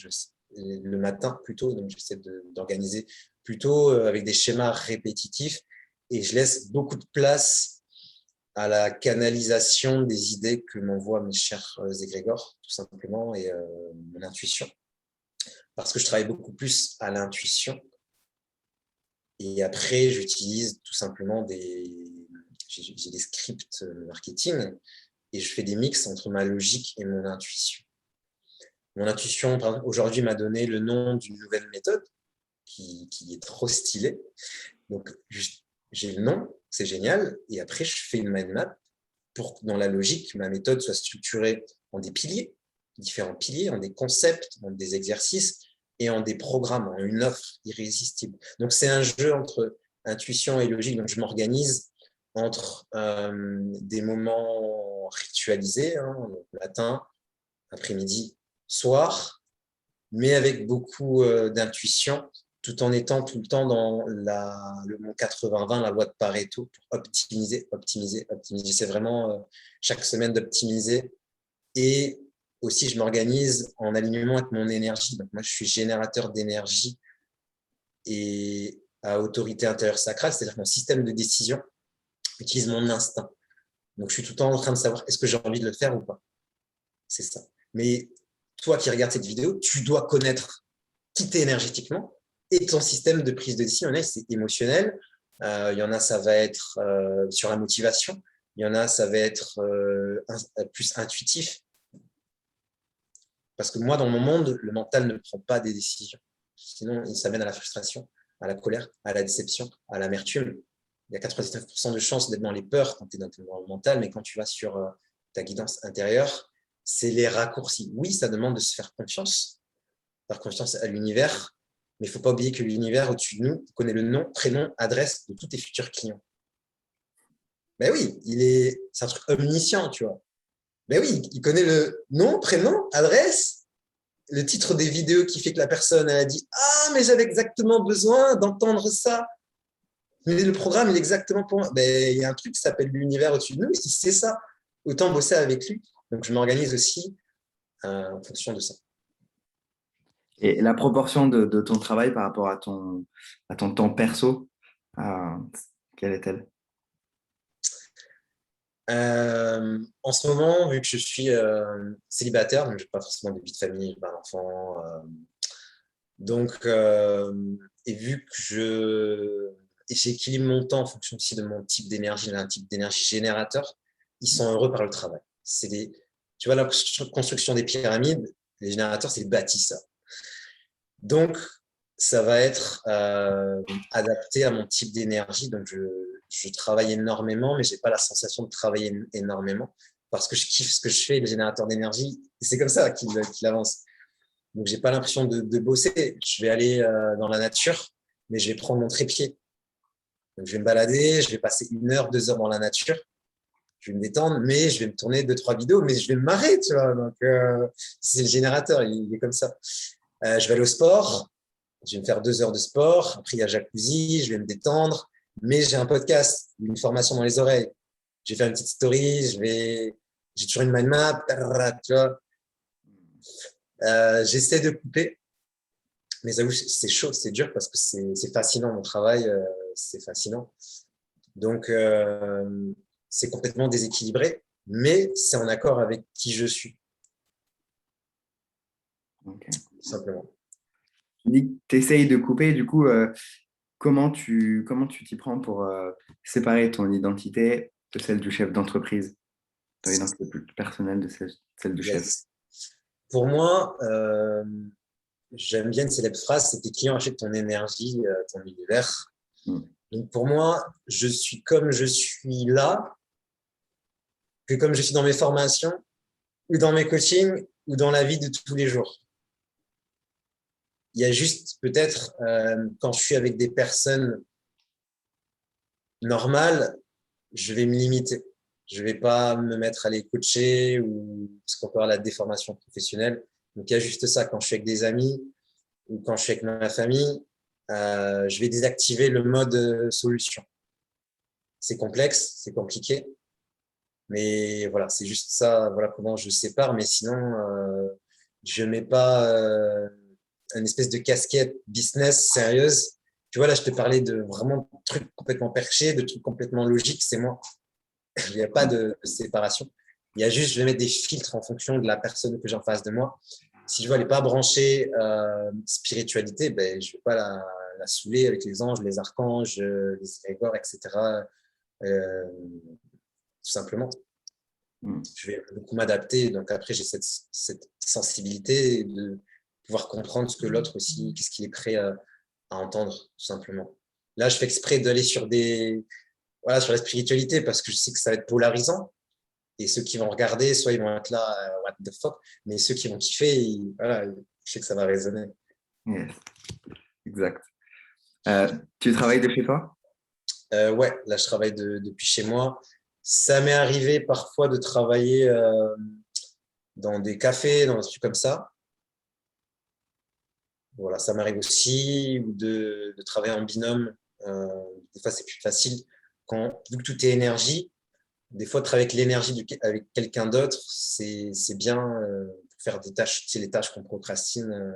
le matin plutôt. Donc, j'essaie d'organiser plutôt avec des schémas répétitifs. Et je laisse beaucoup de place à la canalisation des idées que m'envoient mes chers égrégores, tout simplement, et mon intuition. Parce que je travaille beaucoup plus à l'intuition. Et après, j'utilise tout simplement j'ai des scripts marketing et je fais des mix entre ma logique et mon intuition. Mon intuition, par exemple, aujourd'hui, m'a donné le nom d'une nouvelle méthode qui est trop stylée. Donc, j'ai le nom, c'est génial. Et après, je fais une mind map pour que dans la logique, ma méthode soit structurée en des piliers, différents piliers, en des concepts, en des exercices et en des programmes, en une offre irrésistible. Donc, c'est un jeu entre intuition et logique. Donc, je m'organise entre des moments ritualisés, donc matin, après-midi, soir, mais avec beaucoup d'intuition, tout en étant tout le temps dans le mon 80-20, la loi de Pareto, pour optimiser, optimiser, optimiser. C'est vraiment chaque semaine d'optimiser. Et aussi, je m'organise en alignement avec mon énergie. Donc, moi, je suis générateur d'énergie et à autorité intérieure sacrale, c'est-à-dire que mon système de décision utilise mon instinct. Donc, je suis tout le temps en train de savoir est-ce que j'ai envie de le faire ou pas. C'est ça. Mais toi qui regardes cette vidéo, tu dois connaître qui t'es énergétiquement et ton système de prise de décision. Il y en a, c'est émotionnel. Il y en a, ça va être sur la motivation. Il y en a, ça va être plus intuitif. Parce que moi, dans mon monde, le mental ne prend pas des décisions. Sinon, ça mène à la frustration, à la colère, à la déception, à l'amertume. Il y a 99% de chances d'être dans les peurs quand tu es dans le mental, mais quand tu vas sur ta guidance intérieure, c'est les raccourcis. Oui, ça demande de se faire confiance à l'univers, mais il ne faut pas oublier que l'univers au-dessus de nous connaît le nom, prénom, adresse de tous tes futurs clients. Ben oui, c'est un truc omniscient, tu vois. Ben oui, il connaît le nom, prénom, adresse, le titre des vidéos qui fait que la personne elle a dit « Ah, mais j'avais exactement besoin d'entendre ça !» Mais le programme, il est exactement pour moi. Ben, il y a un truc qui s'appelle l'univers au-dessus de nous, et si c'est ça, autant bosser avec lui. Donc, je m'organise aussi en fonction de ça. Et la proportion de ton travail par rapport à ton temps perso, euh, quelle est-elle? En ce moment, vu que je suis célibataire, donc je n'ai pas forcément de vie de famille, pas d'enfant, et vu que j'équilibre mon temps en fonction aussi de mon type d'énergie, j'ai un type d'énergie générateur, ils sont heureux par le travail. Tu vois, la construction des pyramides, les générateurs, c'est les bâtisseurs. Donc, ça va être adapté à mon type d'énergie. Donc, je travaille énormément, mais je n'ai pas la sensation de travailler énormément parce que je kiffe ce que je fais, le générateur d'énergie. C'est comme ça qu'il avance. Donc, je n'ai pas l'impression de bosser. Je vais aller dans la nature, mais je vais prendre mon trépied. Donc, je vais me balader, je vais passer 1 heure, 2 heures dans la nature. Je vais me détendre, mais je vais me tourner 2-3 vidéos, mais je vais me marrer, tu vois. Donc, c'est le générateur, il est comme ça. Je vais aller au sport. Je vais me faire 2 heures de sport. Après, il y a jacuzzi. Je vais me détendre. Mais j'ai un podcast, une formation dans les oreilles. Je vais faire une petite story. J'ai toujours une mind map. Tu vois. J'essaie de couper. Mais j'avoue, c'est chaud, c'est dur parce que c'est fascinant. Mon travail, c'est fascinant. Donc, c'est complètement déséquilibré. Mais c'est en accord avec qui je suis, Okay. tout simplement. Tu dis que tu essayes de couper, du coup, comment tu t'y prends pour séparer ton identité de celle du chef d'entreprise, ton identité plus personnelle de celle du chef? Yes. Pour moi, j'aime bien une célèbre phrase, c'est tes clients achètent ton énergie, ton univers. Mm. Donc pour moi, je suis comme je suis là, que comme je suis dans mes formations, ou dans mes coachings, ou dans la vie de tous les jours. Il y a juste peut-être quand je suis avec des personnes normales, je vais me limiter. Je ne vais pas me mettre à les coacher ou parce qu'on peut avoir la déformation professionnelle. Donc il y a juste ça. Quand je suis avec des amis ou quand je suis avec ma famille, je vais désactiver le mode solution. C'est complexe, c'est compliqué, mais voilà, c'est juste ça. Voilà comment je sépare. Mais sinon, je mets pas une espèce de casquette business sérieuse. Tu vois, là, je te parlais de vraiment trucs complètement perchés, de trucs complètement logiques. C'est moi. Il n'y a pas de séparation. Il y a juste, je vais mettre des filtres en fonction de la personne que j'ai en face de moi. Si je vois, elle n'est pas branchée spiritualité, ben, je ne vais pas la saouler avec les anges, les archanges, les égrégores, etc. Tout simplement. Mm. Je vais beaucoup m'adapter. Donc après, j'ai cette sensibilité de pouvoir comprendre ce que l'autre aussi, qu'est-ce qu'il est prêt à entendre, tout simplement. Là, je fais exprès d'aller sur sur la spiritualité parce que je sais que ça va être polarisant. Et ceux qui vont regarder, soit ils vont être là, what the fuck, mais ceux qui vont kiffer, voilà, je sais que ça va résonner. Yes, exact. Tu travailles de chez toi? Ouais, là, je travaille depuis chez moi. Ça m'est arrivé parfois de travailler dans des cafés, dans des trucs comme ça. Voilà, ça m'arrive aussi, ou de travailler en binôme. Des fois, c'est plus facile. Vu que tout est énergie, des fois, travailler avec l'énergie avec quelqu'un d'autre, c'est bien pour faire des tâches, tu sais, les tâches qu'on procrastine.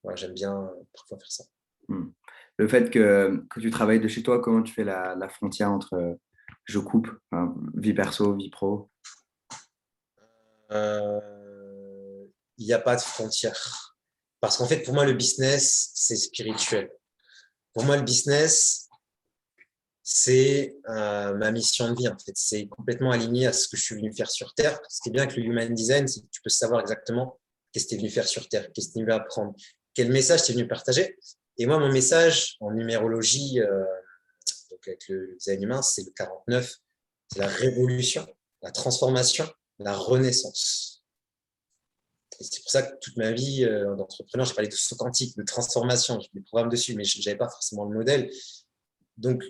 Ouais, j'aime bien parfois faire ça. Mm. Le fait que tu travailles de chez toi, comment tu fais la frontière entre je coupe, hein, vie perso, vie pro? Il n'y a pas de frontière. Parce qu'en fait, pour moi, le business, c'est spirituel. Pour moi, le business, c'est ma mission de vie. En fait, c'est complètement aligné à ce que je suis venu faire sur Terre. Ce qui est bien avec le Human Design, c'est que tu peux savoir exactement qu'est-ce que tu es venu faire sur Terre, qu'est-ce que tu es venu apprendre, quel message tu es venu partager. Et moi, mon message en numérologie, donc avec le design humain, c'est le 49. C'est la révolution, la transformation, la renaissance. Et c'est pour ça que toute ma vie d'entrepreneur, j'ai parlé de saut quantique, de transformation, j'ai des programmes dessus, mais je n'avais pas forcément le modèle. Donc,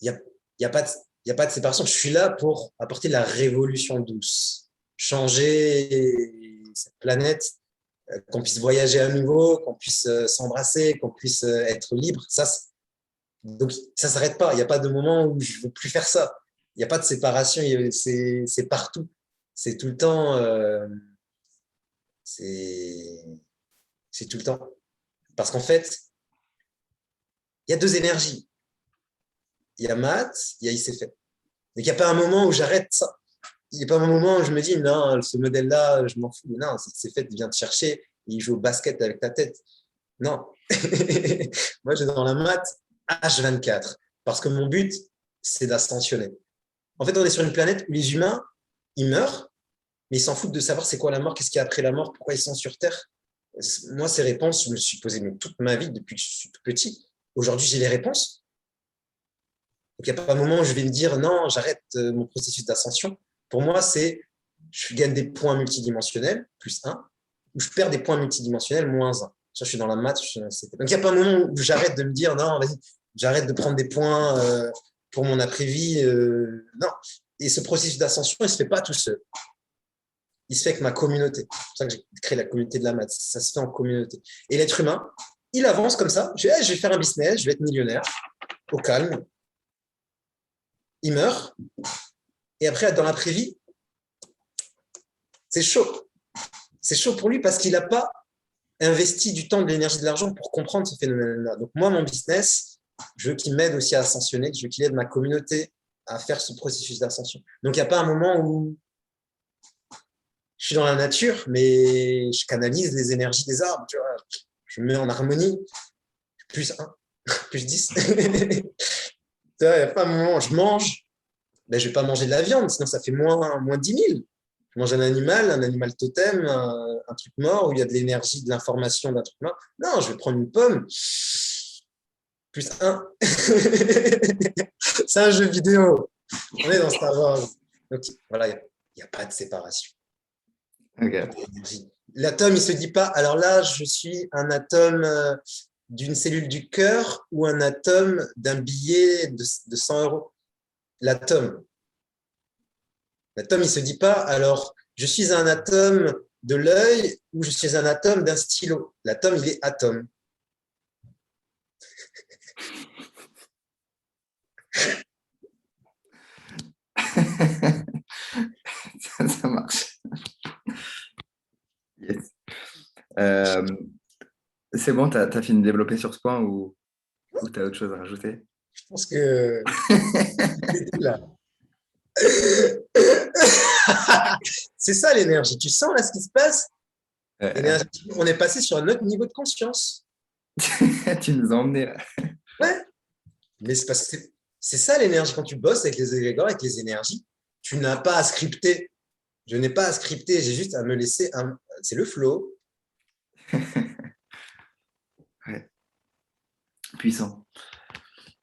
il n'y a pas de séparation. Je suis là pour apporter la révolution douce, changer cette planète, qu'on puisse voyager à nouveau, qu'on puisse s'embrasser, qu'on puisse être libre. Donc, ça ne s'arrête pas. Il n'y a pas de moment où je ne veux plus faire ça. Il n'y a pas de séparation, c'est partout. C'est tout le temps. C'est c'est tout le temps. Parce qu'en fait, il y a deux énergies. Il y a maths, il y a ICF. Donc, il n'y a pas un moment où j'arrête ça. Il n'y a pas un moment où je me dis, non, ce modèle-là, je m'en fous. Non, c'est fait, il vient te chercher, il joue au basket avec ta tête. Non. Moi, j'ai dans la maths H24. Parce que mon but, c'est d'ascensionner. En fait, on est sur une planète où les humains, ils meurent, mais ils s'en foutent de savoir c'est quoi la mort, qu'est-ce qu'il y a après la mort, pourquoi ils sont sur Terre. Moi, ces réponses, je me suis posé toute ma vie depuis que je suis tout petit. Aujourd'hui, j'ai les réponses. Donc, il n'y a pas un moment où je vais me dire non, j'arrête mon processus d'ascension. Pour moi, c'est je gagne des points multidimensionnels, plus 1, ou je perds des points multidimensionnels, moins 1. Ça, je suis dans la maths. Donc, il n'y a pas un moment où j'arrête de me dire non, vas-y, j'arrête de prendre des points pour mon après-vie. Non. Et ce processus d'ascension, il ne se fait pas tout seul. Il se fait avec ma communauté. C'est pour ça que j'ai créé la communauté de la maths. Ça se fait en communauté. Et l'être humain, il avance comme ça. Je vais faire un business, je vais être millionnaire, au calme. Il meurt. Et après, dans l'après-vie, c'est chaud. C'est chaud pour lui parce qu'il n'a pas investi du temps, de l'énergie, de l'argent pour comprendre ce phénomène-là. Donc moi, mon business, je veux qu'il m'aide aussi à ascensionner, je veux qu'il aide ma communauté à faire ce processus d'ascension. Donc il n'y a pas un moment où je suis dans la nature, mais je canalise les énergies des arbres. Tu vois. Je me mets en harmonie. Plus 1, plus 10. Il n'y a pas un moment où je mange. Ben, je ne vais pas manger de la viande, sinon ça fait moins 10 000. Je mange un animal totem, un truc mort où il y a de l'énergie, de l'information d'un truc mort. Non, je vais prendre une pomme. Plus 1. C'est un jeu vidéo. On est dans Star Wars. Donc voilà, il n'y a pas de séparation. Okay. L'atome, il ne se dit pas, alors là, je suis un atome d'une cellule du cœur ou un atome d'un billet de 100 euros. L'atome, il ne se dit pas, alors je suis un atome de l'œil ou je suis un atome d'un stylo. L'atome, il est atome. Ça marche. Yes. C'est bon, tu as fini de développer sur ce point ou tu as autre chose à rajouter? Je pense que c'est tout là. C'est ça l'énergie. Tu sens là ce qui se passe? On est passé sur un autre niveau de conscience. Tu nous as emmenés là. Ouais. Mais c'est parce que c'est ça l'énergie. Quand tu bosses avec les égrégores, avec les énergies, tu n'as pas à scripter. Je n'ai pas à scripter, j'ai juste à me laisser. C'est le flow. Ouais. Puissant.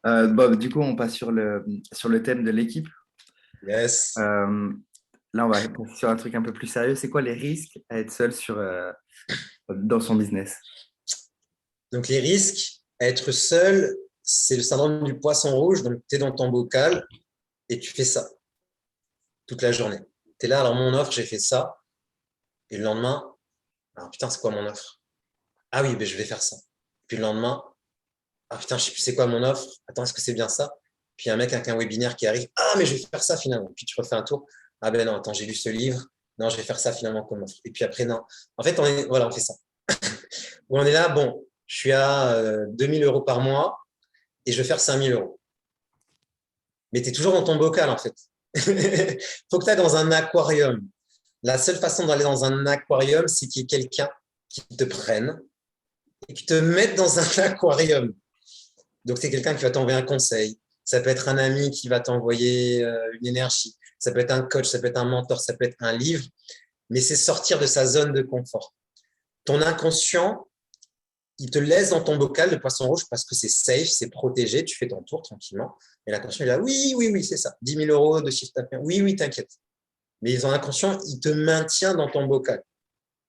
Bob, du coup, on passe sur le thème de l'équipe. Yes. Là, on va passer sur un truc un peu plus sérieux. C'est quoi les risques à être seul dans son business? Donc, les risques à être seul, c'est le syndrome du poisson rouge. Donc, tu es dans ton bocal et tu fais ça toute la journée. Tu es là, alors mon offre, j'ai fait ça. Et le lendemain, alors putain, c'est quoi mon offre? Ah oui, ben, je vais faire ça. Puis le lendemain, ah putain, je sais plus c'est quoi mon offre. Attends, est-ce que c'est bien ça? Puis un mec avec un webinaire qui arrive. Ah, mais je vais faire ça finalement. Puis tu refais un tour. Ah ben non, attends, j'ai lu ce livre. Non, je vais faire ça finalement comme offre. Et puis après, non. En fait, on fait ça. Où on est là, bon, je suis à 2000 euros par mois et je vais faire 5000 euros. Mais tu es toujours dans ton bocal, en fait. Faut que tu ailles dans un aquarium. La seule façon d'aller dans un aquarium, c'est qu'il y ait quelqu'un qui te prenne et qui te mette dans un aquarium. Donc, c'est quelqu'un qui va t'envoyer un conseil. Ça peut être un ami qui va t'envoyer une énergie. Ça peut être un coach, ça peut être un mentor, ça peut être un livre. Mais c'est sortir de sa zone de confort. Ton inconscient, il te laisse dans ton bocal de poisson rouge parce que c'est safe, c'est protégé. Tu fais ton tour tranquillement. Et l'inconscient, il dit oui, c'est ça. 10 000 euros de chiffre d'affaires. Oui, t'inquiète. Mais ton inconscient, il te maintient dans ton bocal.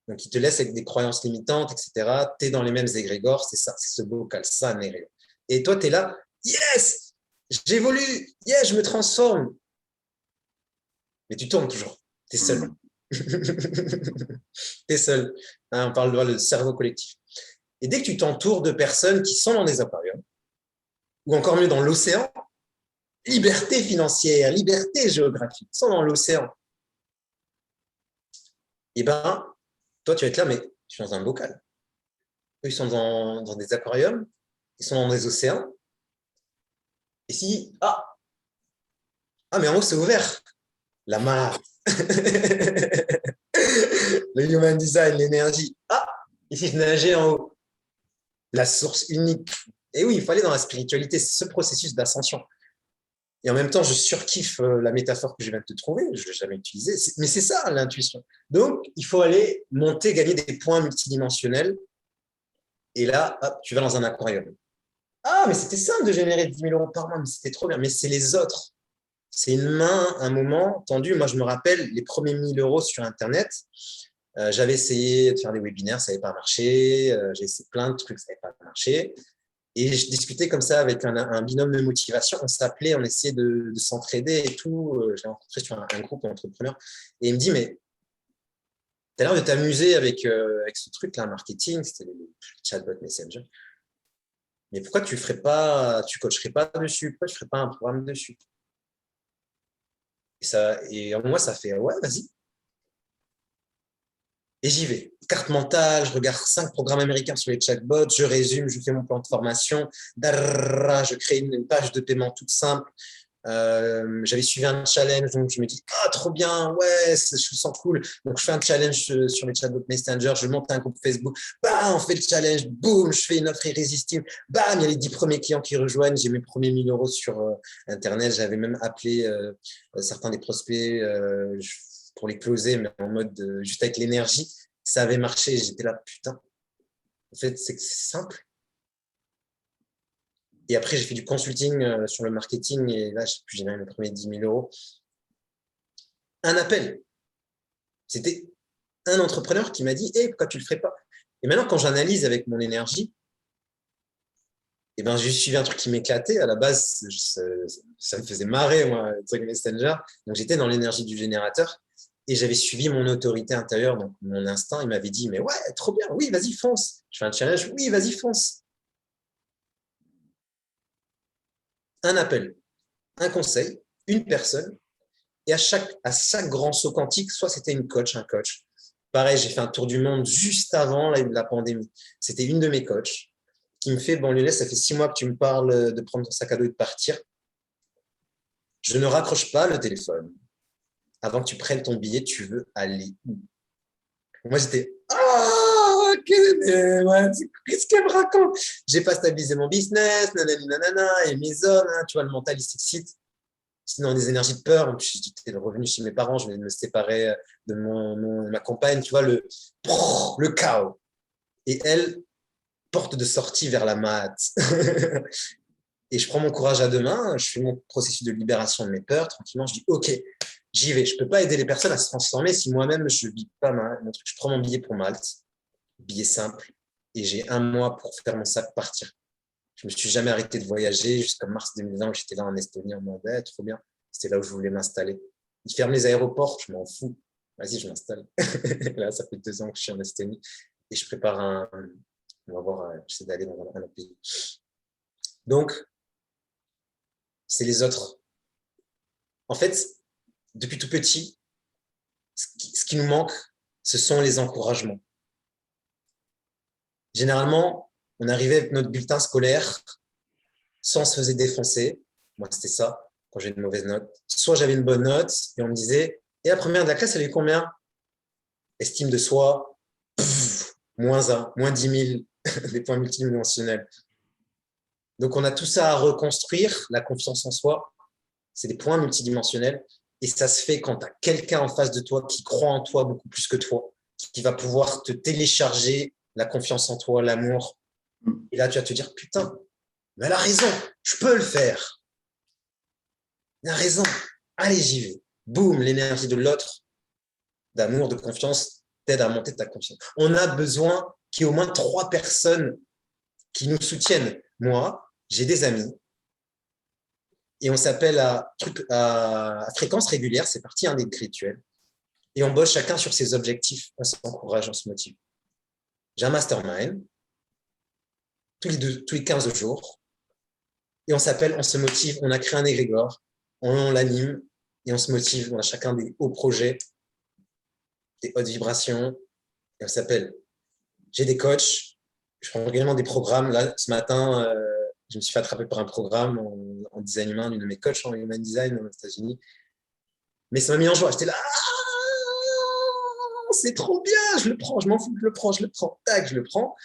Donc, il te laisse avec des croyances limitantes, etc. Tu es dans les mêmes égrégores. C'est ça, c'est ce bocal, c'est ça un égrégore. Et toi, tu es là, yes, j'évolue, yes, je me transforme. Mais tu tournes toujours, tu es seul. Tu es seul. Hein, on parle de cerveau collectif. Et dès que tu t'entoures de personnes qui sont dans des aquariums, ou encore mieux dans l'océan, liberté financière, liberté géographique, sont dans l'océan. Et ben, toi, tu vas être là, mais je suis dans un bocal. Eux, ils sont dans des aquariums, ils sont dans des océans. Et si, mais en haut, c'est ouvert. La maths, le human design, l'énergie. Ici, je nageais en haut. La source unique. Et oui, il faut aller dans la spiritualité, c'est ce processus d'ascension. Et en même temps, je surkiffe la métaphore que je viens de te trouver, je ne l'ai jamais utilisée, mais c'est ça l'intuition. Donc, il faut aller monter, gagner des points multidimensionnels, et là, hop, tu vas dans un aquarium. Mais c'était simple de générer 10 000 euros par mois, mais c'était trop bien. Mais c'est les autres. C'est une main, un moment tendu. Moi, je me rappelle les premiers 1 000 € sur Internet. J'avais essayé de faire des webinaires, ça n'avait pas marché. J'ai essayé plein de trucs, ça n'avait pas marché. Et je discutais comme ça avec un binôme de motivation. On s'appelait, on essayait de s'entraider et tout. Je l'ai rencontré sur un groupe d'entrepreneurs. Et il me dit, mais tu as l'air de t'amuser avec ce truc-là, marketing, c'était le chatbot Messenger. Mais pourquoi tu coacherais pas dessus? Pourquoi tu ferais pas un programme dessus? Et en moi, ça fait, ouais, vas-y. Et j'y vais. Carte mentale, je regarde 5 programmes américains sur les chatbots, je résume, je fais mon plan de formation, je crée une page de paiement toute simple. J'avais suivi un challenge, donc je me dis, trop bien, ouais, je me sens cool. Donc je fais un challenge sur les chatbots Messenger, je monte un groupe Facebook, on fait le challenge, boum, je fais une offre irrésistible, il y a les 10 premiers clients qui rejoignent, j'ai mes premiers 1 000 € sur Internet, j'avais même appelé certains des prospects pour les closer, mais en mode juste avec l'énergie, ça avait marché, j'étais là, putain, en fait, c'est simple. Et après, j'ai fait du consulting sur le marketing et là, j'ai pu générer mes premiers 10 000 €. Un appel. C'était un entrepreneur qui m'a dit, pourquoi tu le ferais pas? Et maintenant, quand j'analyse avec mon énergie, j'ai suivi un truc qui m'éclatait. À la base, ça me faisait marrer, moi, le truc Messenger. Donc, j'étais dans l'énergie du générateur et j'avais suivi mon autorité intérieure, donc mon instinct. Il m'avait dit, mais ouais, trop bien, oui, vas-y, fonce. Je fais un challenge, oui, vas-y, fonce. Un appel, un conseil, une personne. Et à chaque grand saut quantique, soit c'était un coach. Pareil, j'ai fait un tour du monde juste avant la pandémie. C'était une de mes coachs qui me fait, bon, Lionel, ça fait 6 mois que tu me parles de prendre ton sac à dos et de partir. Je ne raccroche pas le téléphone. Avant que tu prennes ton billet, tu veux aller où? Moi, j'étais, ok, mais ouais, qu'est-ce qu'elle me raconte? J'ai pas stabilisé mon business, nanana, et mes hommes, tu vois, le mental, il s'excite. C'était dans des énergies de peur. J'étais revenu chez mes parents, je venais de me séparer de ma compagne, tu vois, le chaos. Et elle, porte de sortie vers la mat. Et je prends mon courage à deux mains, je fais mon processus de libération de mes peurs, tranquillement, je dis, OK, j'y vais. Je ne peux pas aider les personnes à se transformer si moi-même, je ne vis pas mon truc. Je prends mon billet pour Malte, billet simple, et j'ai 1 mois pour faire mon sac partir. Je ne me suis jamais arrêté de voyager jusqu'à mars 2020 où j'étais là en Estonie en mode, trop bien. C'était là où je voulais m'installer. Ils ferment les aéroports, je m'en fous. Vas-y, je m'installe. Là, ça fait 2 ans que je suis en Estonie et je prépare on va voir, j'essaie d'aller dans un autre pays. Donc, c'est les autres. En fait, depuis tout petit, ce qui nous manque, ce sont les encouragements. Généralement, on arrivait avec notre bulletin scolaire, soit on se faisait défoncer. Moi, c'était ça, quand j'ai une mauvaise note. Soit j'avais une bonne note et on me disait, et la première de la classe, elle est combien? Estime de soi, -1, -10 000, des points multidimensionnels. Donc, on a tout ça à reconstruire, la confiance en soi. C'est des points multidimensionnels. Et ça se fait quand tu as quelqu'un en face de toi qui croit en toi beaucoup plus que toi, qui va pouvoir te télécharger la confiance en toi, l'amour. Et là, tu vas te dire, putain, mais elle a raison, je peux le faire. Elle a raison, allez, j'y vais. Boum, l'énergie de l'autre, d'amour, de confiance, t'aide à monter ta confiance. On a besoin qu'il y ait au moins 3 personnes qui nous soutiennent. Moi, j'ai des amis et on s'appelle à fréquence régulière, c'est parti, des rituels. Et on bosse chacun sur ses objectifs, on s'encourage, on se motive. J'ai un mastermind tous les 15 jours et on s'appelle, on se motive, on a créé un égrégore, on l'anime et on se motive, on a chacun des hauts projets des hautes vibrations. Et on s'appelle. J'ai des coachs. Je prends régulièrement des programmes. Là, ce matin, je me suis fait attraper par un programme en design humain d'une de mes coachs en human design aux États-Unis. Mais ça m'a mis en joie. J'étais là, c'est trop bien, je le prends, je m'en fous, je le prends, tac, je le prends.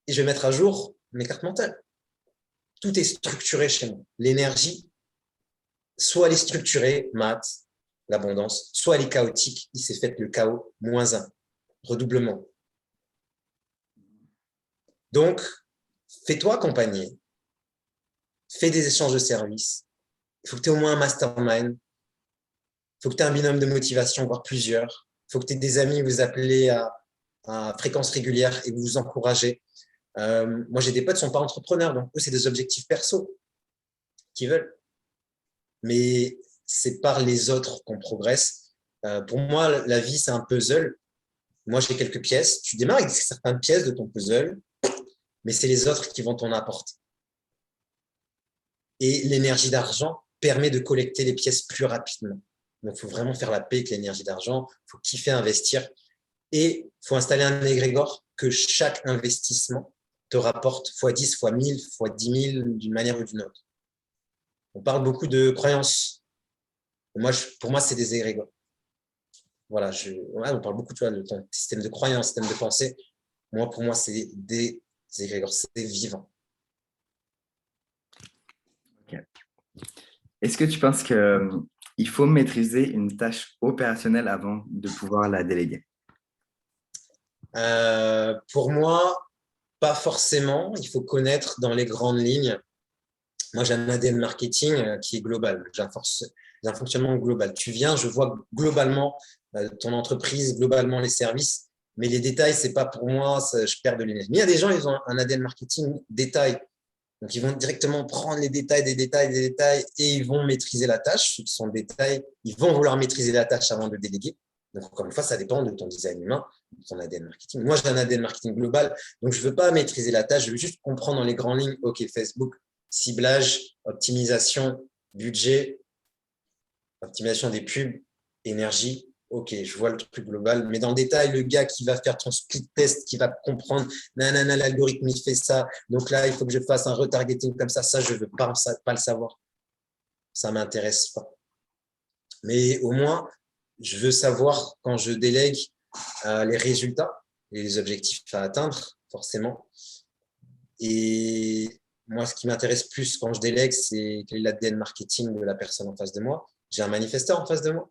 Et je vais mettre à jour mes cartes mentales. Tout est structuré chez moi. L'énergie, soit elle est structurée, maths, l'abondance, soit elle est chaotique, il s'est fait le chaos, -1, redoublement. Donc, fais-toi accompagner, fais des échanges de services. Il faut que tu aies au moins un mastermind. Il faut que tu aies un binôme de motivation, voire plusieurs. Il faut que tu aies des amis, vous appelez à fréquence régulière et vous vous encouragez. Moi, j'ai des potes qui ne sont pas entrepreneurs, donc eux, c'est des objectifs perso qu'ils veulent. Mais c'est par les autres qu'on progresse. Pour moi, la vie, c'est un puzzle. Moi, j'ai quelques pièces. Tu démarres avec certaines pièces de ton puzzle, mais c'est les autres qui vont t'en apporter. Et l'énergie d'argent permet de collecter les pièces plus rapidement. Donc, il faut vraiment faire la paix avec l'énergie d'argent. Il faut kiffer investir. Et il faut installer un égrégore que chaque investissement te rapporte x10, x1000, x10 000 d'une manière ou d'une autre. On parle beaucoup de croyances. Pour moi, c'est des égrégores. Voilà, on parle beaucoup de ton système de croyances, système de pensée. Pour moi, c'est des égrégores, c'est vivant. Okay. Est-ce que tu penses qu'il faut maîtriser une tâche opérationnelle avant de pouvoir la déléguer? Pour moi, pas forcément. Il faut connaître dans les grandes lignes. Moi, j'ai un ADN marketing qui est global. J'ai un fonctionnement global. Tu viens, je vois globalement ton entreprise, globalement les services, mais les détails, c'est pas pour moi, je perds de l'énergie. Mais il y a des gens, ils ont un ADN marketing détail. Donc, ils vont directement prendre les détails, des détails, et ils vont maîtriser la tâche. Ceux qui sont détails, ils vont vouloir maîtriser la tâche avant de déléguer. Donc, encore une fois, ça dépend de ton design humain, de ton ADN marketing. Moi, j'ai un ADN marketing global, donc je ne veux pas maîtriser la tâche, je veux juste comprendre dans les grandes lignes, OK, Facebook, ciblage, optimisation, budget, optimisation des pubs, énergie. OK, je vois le truc global, mais dans le détail, le gars qui va faire ton split test, qui va comprendre, nanana, l'algorithme, il fait ça, donc là, il faut que je fasse un retargeting comme ça, je ne veux pas le savoir. Ça ne m'intéresse pas. Mais au moins, je veux savoir quand je délègue les résultats et les objectifs à atteindre, forcément. Et moi, ce qui m'intéresse plus quand je délègue, c'est quel est l'ADN marketing de la personne en face de moi. J'ai un manifesteur en face de moi.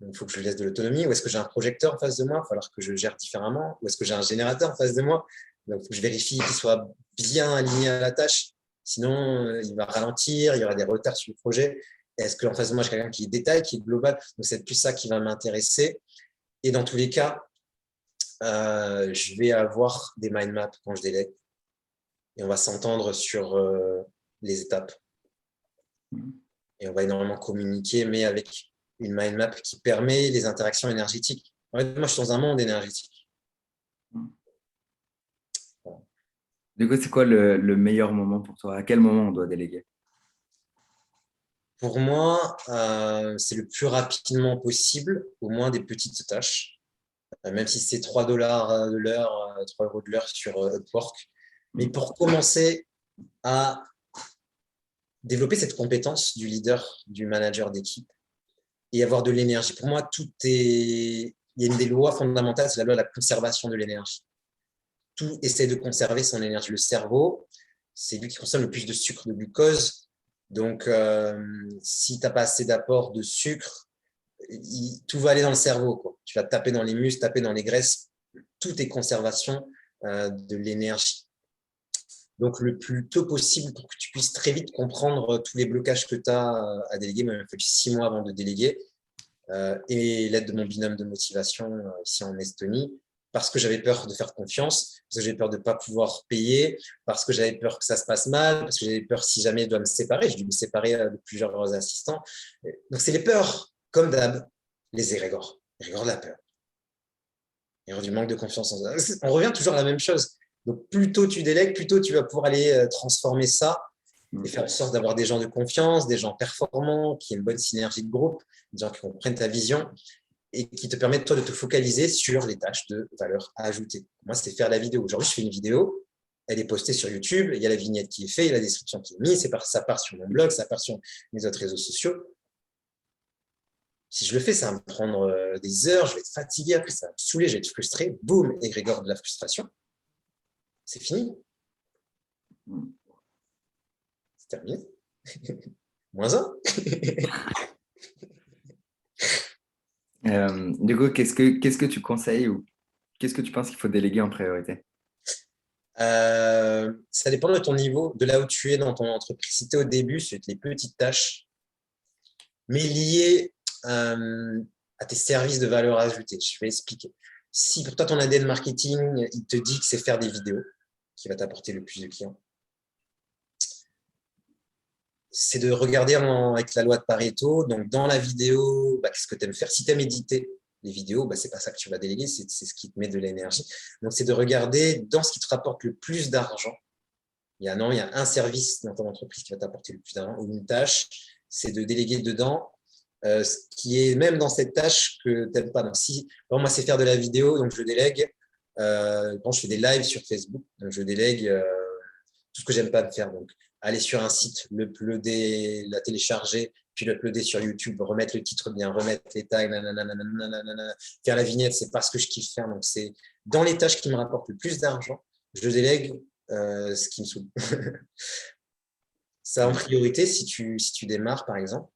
Donc, il faut que je lui laisse de l'autonomie. Ou est-ce que j'ai un projecteur en face de moi? Il va falloir que je gère différemment. Ou est-ce que j'ai un générateur en face de moi? Donc, il faut que je vérifie qu'il soit bien aligné à la tâche. Sinon, il va ralentir, il y aura des retards sur le projet. Est-ce qu'en face de moi, j'ai quelqu'un qui est détail, qui est global? Donc, c'est plus ça qui va m'intéresser. Et dans tous les cas, je vais avoir des mind maps quand je délègue. Et on va s'entendre sur les étapes. Et on va énormément communiquer, mais avec une mind map qui permet les interactions énergétiques. En fait, moi, je suis dans un monde énergétique. Voilà. Du coup, c'est quoi le meilleur moment pour toi? À quel moment on doit déléguer? Pour moi, c'est le plus rapidement possible, au moins des petites tâches. Même si c'est 3 $ de l'heure, 3 € de l'heure sur Upwork. Mais pour commencer à développer cette compétence du leader, du manager d'équipe et avoir de l'énergie. Pour moi, il y a une des lois fondamentales, c'est la loi de la conservation de l'énergie. Tout essaie de conserver son énergie. Le cerveau, c'est lui qui consomme le plus de sucre, de glucose. Donc, si tu n'as pas assez d'apport de sucre, tout va aller dans le cerveau, quoi. Tu vas taper dans les muscles, taper dans les graisses. Tout est conservation de l'énergie. Donc, le plus tôt possible pour que tu puisses très vite comprendre tous les blocages que tu as à déléguer. Moi, il m'a fallu 6 mois avant de déléguer. Et l'aide de mon binôme de motivation ici en Estonie, parce que j'avais peur de faire confiance, parce que j'avais peur de ne pas pouvoir payer, parce que j'avais peur que ça se passe mal, parce que j'avais peur si jamais je dois me séparer. J'ai dû me séparer de plusieurs assistants. Donc, c'est les peurs, comme d'hab, les égrégores de la peur. Et du manque de confiance en soi. On revient toujours à la même chose. Donc, plus tôt tu délègues, plus tôt tu vas pouvoir aller transformer ça et faire en sorte d'avoir des gens de confiance, des gens performants, qui aient une bonne synergie de groupe, des gens qui comprennent ta vision. et qui te permet, toi, de te focaliser sur les tâches de valeur ajoutée. Moi, c'est faire la vidéo. Aujourd'hui, je fais une vidéo, elle est postée sur YouTube, il y a la vignette qui est faite, il y a la description qui est mise, ça part sur mon blog, ça part sur mes autres réseaux sociaux. Si je le fais, ça va me prendre des heures, je vais être fatigué, après ça va me saouler, je vais être frustré. Boum, égrégore de la frustration. C'est fini. C'est terminé. -1. Du coup, qu'est-ce que tu conseilles ou qu'est-ce que tu penses qu'il faut déléguer en priorité? Ça dépend de ton niveau, de là où tu es dans ton entreprise. Si tu es au début, c'est les petites tâches, mais liées à tes services de valeur ajoutée. Je vais expliquer. Si pour toi, ton ADN marketing, il te dit que c'est faire des vidéos qui va t'apporter le plus de clients, c'est de regarder avec la loi de Pareto. Donc, dans la vidéo, qu'est-ce que tu aimes faire? Si tu aimes éditer les vidéos, c'est pas ça que tu vas déléguer, c'est ce qui te met de l'énergie. Donc, c'est de regarder dans ce qui te rapporte le plus d'argent. Il y a un service dans ton entreprise qui va t'apporter le plus d'argent ou une tâche, c'est de déléguer dedans ce qui est même dans cette tâche que tu n'aimes pas. Donc, si, pour moi, c'est faire de la vidéo, donc je délègue. Quand je fais des lives sur Facebook, donc je délègue tout ce que j'aime pas faire. Donc, aller sur un site, l'uploader, la télécharger, puis l'uploader sur YouTube, remettre le titre bien, remettre les tags, faire la vignette, c'est pas ce que je kiffe faire. Donc, c'est dans les tâches qui me rapportent le plus d'argent, je délègue ce qui me saoule. Ça en priorité si tu démarres, par exemple.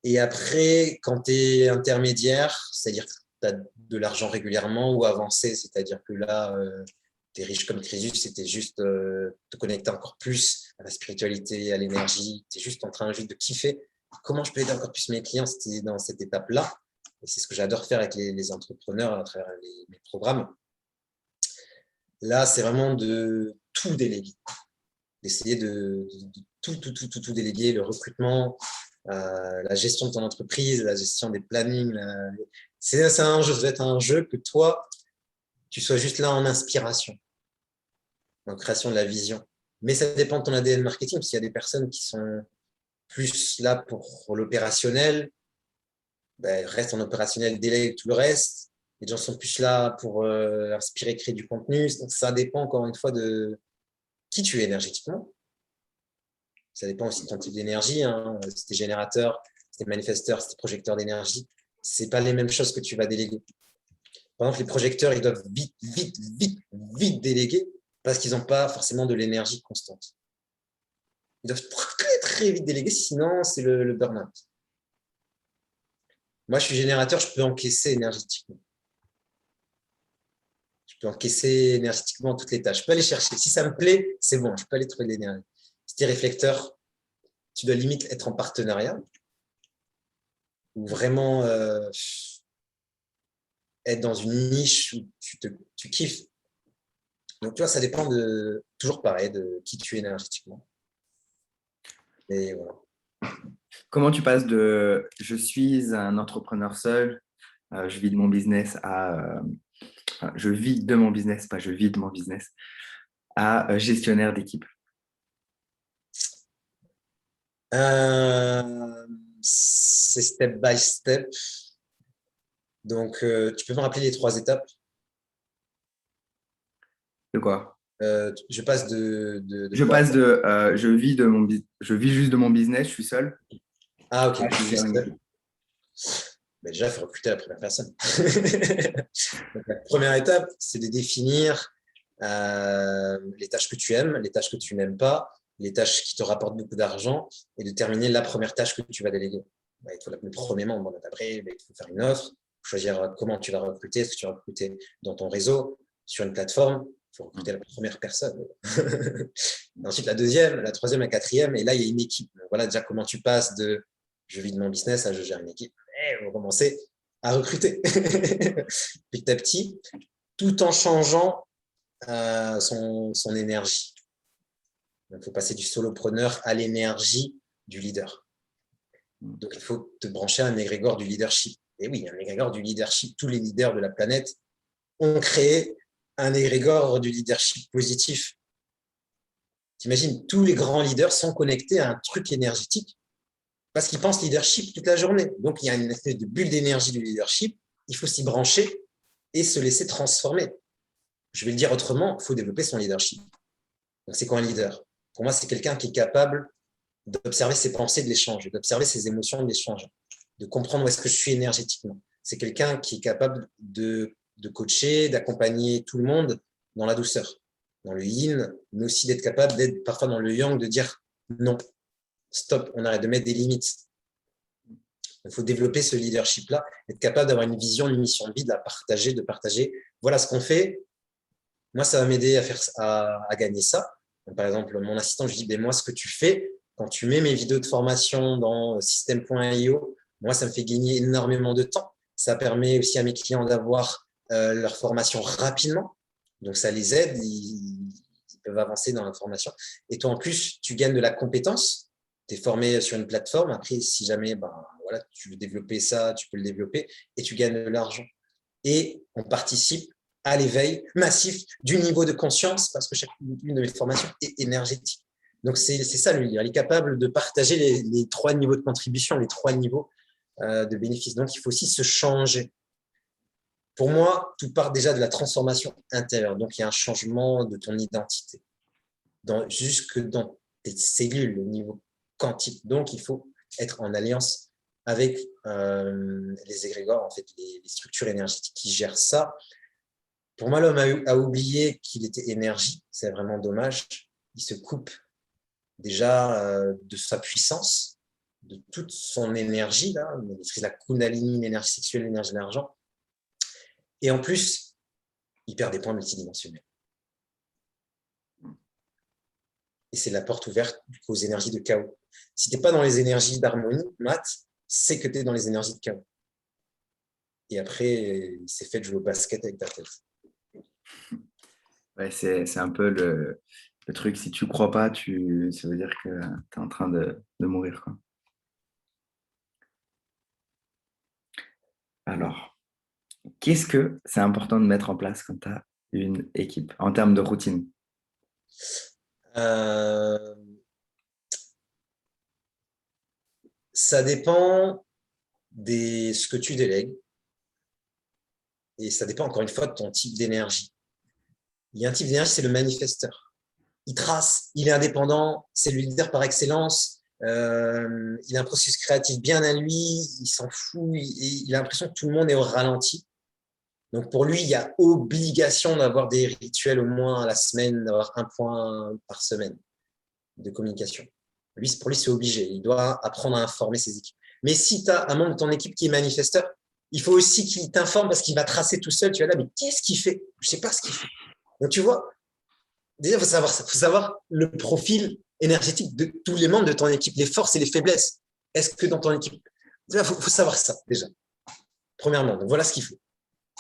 Et après, quand tu es intermédiaire, c'est-à-dire que tu as de l'argent régulièrement ou avancé, c'est-à-dire que là, tu es riche comme Crésus, c'était juste te connecter encore plus à la spiritualité, à l'énergie, tu es juste en train juste de kiffer. Comment je peux aider encore plus mes clients? C'était dans cette étape-là. Et c'est ce que j'adore faire avec les entrepreneurs à travers mes programmes. Là, c'est vraiment de tout déléguer, d'essayer de tout déléguer, le recrutement, la gestion de ton entreprise, la gestion des plannings. C'est un jeu, ça doit être un jeu que toi, tu sois juste là en inspiration, en création de la vision. Mais ça dépend de ton ADN marketing, parce qu'il y a des personnes qui sont plus là pour l'opérationnel, reste en opérationnel, délègue tout le reste. Les gens sont plus là pour inspirer, créer du contenu. Donc, ça dépend encore une fois de qui tu es énergétiquement. Ça dépend aussi de ton type d'énergie. Hein. Si tu es générateur, si tu es manifesteur, si tu es projecteur d'énergie, ce n'est pas les mêmes choses que tu vas déléguer. Par exemple, les projecteurs, ils doivent vite déléguer parce qu'ils n'ont pas forcément de l'énergie constante. Ils doivent très vite déléguer, sinon c'est le burn-out. Moi, je suis générateur, je peux encaisser énergétiquement. Je peux encaisser énergétiquement toutes les tâches. Je peux aller chercher. Si ça me plaît, c'est bon, je peux aller trouver de l'énergie. Si tu es réflecteur, tu dois limite être en partenariat ou vraiment être dans une niche où tu kiffes. Donc, tu vois, ça dépend toujours pareil, de qui tu es énergétiquement. Et voilà. Comment tu passes de « je suis un entrepreneur seul, je vis de mon business » à « je vis de mon business, pas je vis de mon business » à gestionnaire d'équipe? C'est step by step. Donc, tu peux me rappeler les 3 étapes? De quoi? Je passe de je quoi? passe de je vis juste de mon business, je suis seul. Ah, ok, Je gère juste une seul. équipe. Déjà, il faut recruter la première personne. Donc, la première étape, c'est de définir les tâches que tu aimes, les tâches que tu n'aimes pas, les tâches qui te rapportent beaucoup d'argent et de terminer la première tâche que tu vas déléguer. Il faut le premier membre. Après, il faut faire une offre, choisir comment tu vas recruter. Est-ce que tu vas recruter dans ton réseau, sur une plateforme? Il faut recruter la première personne. Ensuite, la deuxième, la troisième, la quatrième. Et là, il y a une équipe. Donc, voilà déjà comment tu passes de je vis de mon business à je gère une équipe. Et on va commencer à recruter petit à petit, tout en changeant son énergie. Donc, il faut passer du solopreneur à l'énergie du leader. Donc, il faut te brancher à un égrégore du leadership. Et oui, un égrégore du leadership. Tous les leaders de la planète ont créé un égrégore du leadership positif. T'imagines, tous les grands leaders sont connectés à un truc énergétique parce qu'il pense leadership toute la journée. Donc, il y a une espèce de bulle d'énergie du leadership. Il faut s'y brancher et se laisser transformer. Je vais le dire autrement, il faut développer son leadership. Donc, c'est quoi un leader? Pour moi, c'est quelqu'un qui est capable d'observer ses pensées, de les changer, d'observer ses émotions, de les changer, de comprendre où est-ce que je suis énergétiquement. C'est quelqu'un qui est capable de coacher, d'accompagner tout le monde dans la douceur, dans le yin, mais aussi d'être capable d'être parfois dans le yang, de dire non, stop, on arrête de mettre des limites. Il faut développer ce leadership-là, être capable d'avoir une vision, une mission de vie, de la partager, de partager. Voilà ce qu'on fait. Moi, ça va m'aider à gagner ça. Donc, par exemple, mon assistant, je lui dis, ben, moi, ce que tu fais, quand tu mets mes vidéos de formation dans système.io, moi, ça me fait gagner énormément de temps. Ça permet aussi à mes clients d'avoir leur formation rapidement. Donc, ça les aide, ils peuvent avancer dans la formation. Et toi, en plus, tu gagnes de la compétence. Tu es formé sur une plateforme. Après, si jamais voilà, tu veux développer ça, tu peux le développer et tu gagnes de l'argent. Et on participe à l'éveil massif du niveau de conscience parce que chacune de mes formations est énergétique. Donc, c'est ça le leader. Il est capable de partager les 3 niveaux de contribution, les 3 niveaux de bénéfices. Donc, il faut aussi se changer. Pour moi, tout part déjà de la transformation intérieure. Donc, il y a un changement de ton identité, jusque dans tes cellules, au niveau quantique. Donc, il faut être en alliance avec les égrégores, en fait, les structures énergétiques qui gèrent ça. Pour moi, l'homme a oublié qu'il était énergie. C'est vraiment dommage. Il se coupe déjà de sa puissance, de toute son énergie, là, la Kundalini, l'énergie sexuelle, l'énergie de l'argent. Et en plus, il perd des points multidimensionnels. Et c'est la porte ouverte aux énergies de chaos. Si tu n'es pas dans les énergies d'harmonie, Matt, c'est que tu es dans les énergies de chaos. Et après, il s'est fait de jouer au basket avec ta tête. Ouais, c'est un peu le truc, si tu crois pas, ça veut dire que tu es en train de mourir, quoi. Alors, qu'est-ce que c'est important de mettre en place quand tu as une équipe en termes de routine? Ça dépend de ce que tu délègues. Et ça dépend encore une fois de ton type d'énergie. Il y a un type d'énergie, c'est le manifesteur. Il trace, il est indépendant, c'est le leader par excellence. Il a un processus créatif bien à lui, il s'en fout, il a l'impression que tout le monde est au ralenti. Donc pour lui, il y a obligation d'avoir des rituels au moins à la semaine, d'avoir un point par semaine de communication. Pour lui, c'est obligé. Il doit apprendre à informer ses équipes. Mais si tu as un membre de ton équipe qui est manifesteur, il faut aussi qu'il t'informe parce qu'il va tracer tout seul. Tu vas là, mais qu'est-ce qu'il fait? Je ne sais pas ce qu'il fait. Donc tu vois, déjà, il faut savoir le profil énergétique de tous les membres de ton équipe, les forces et les faiblesses. Est-ce que dans ton équipe, il faut savoir ça déjà. Premièrement, donc voilà ce qu'il faut.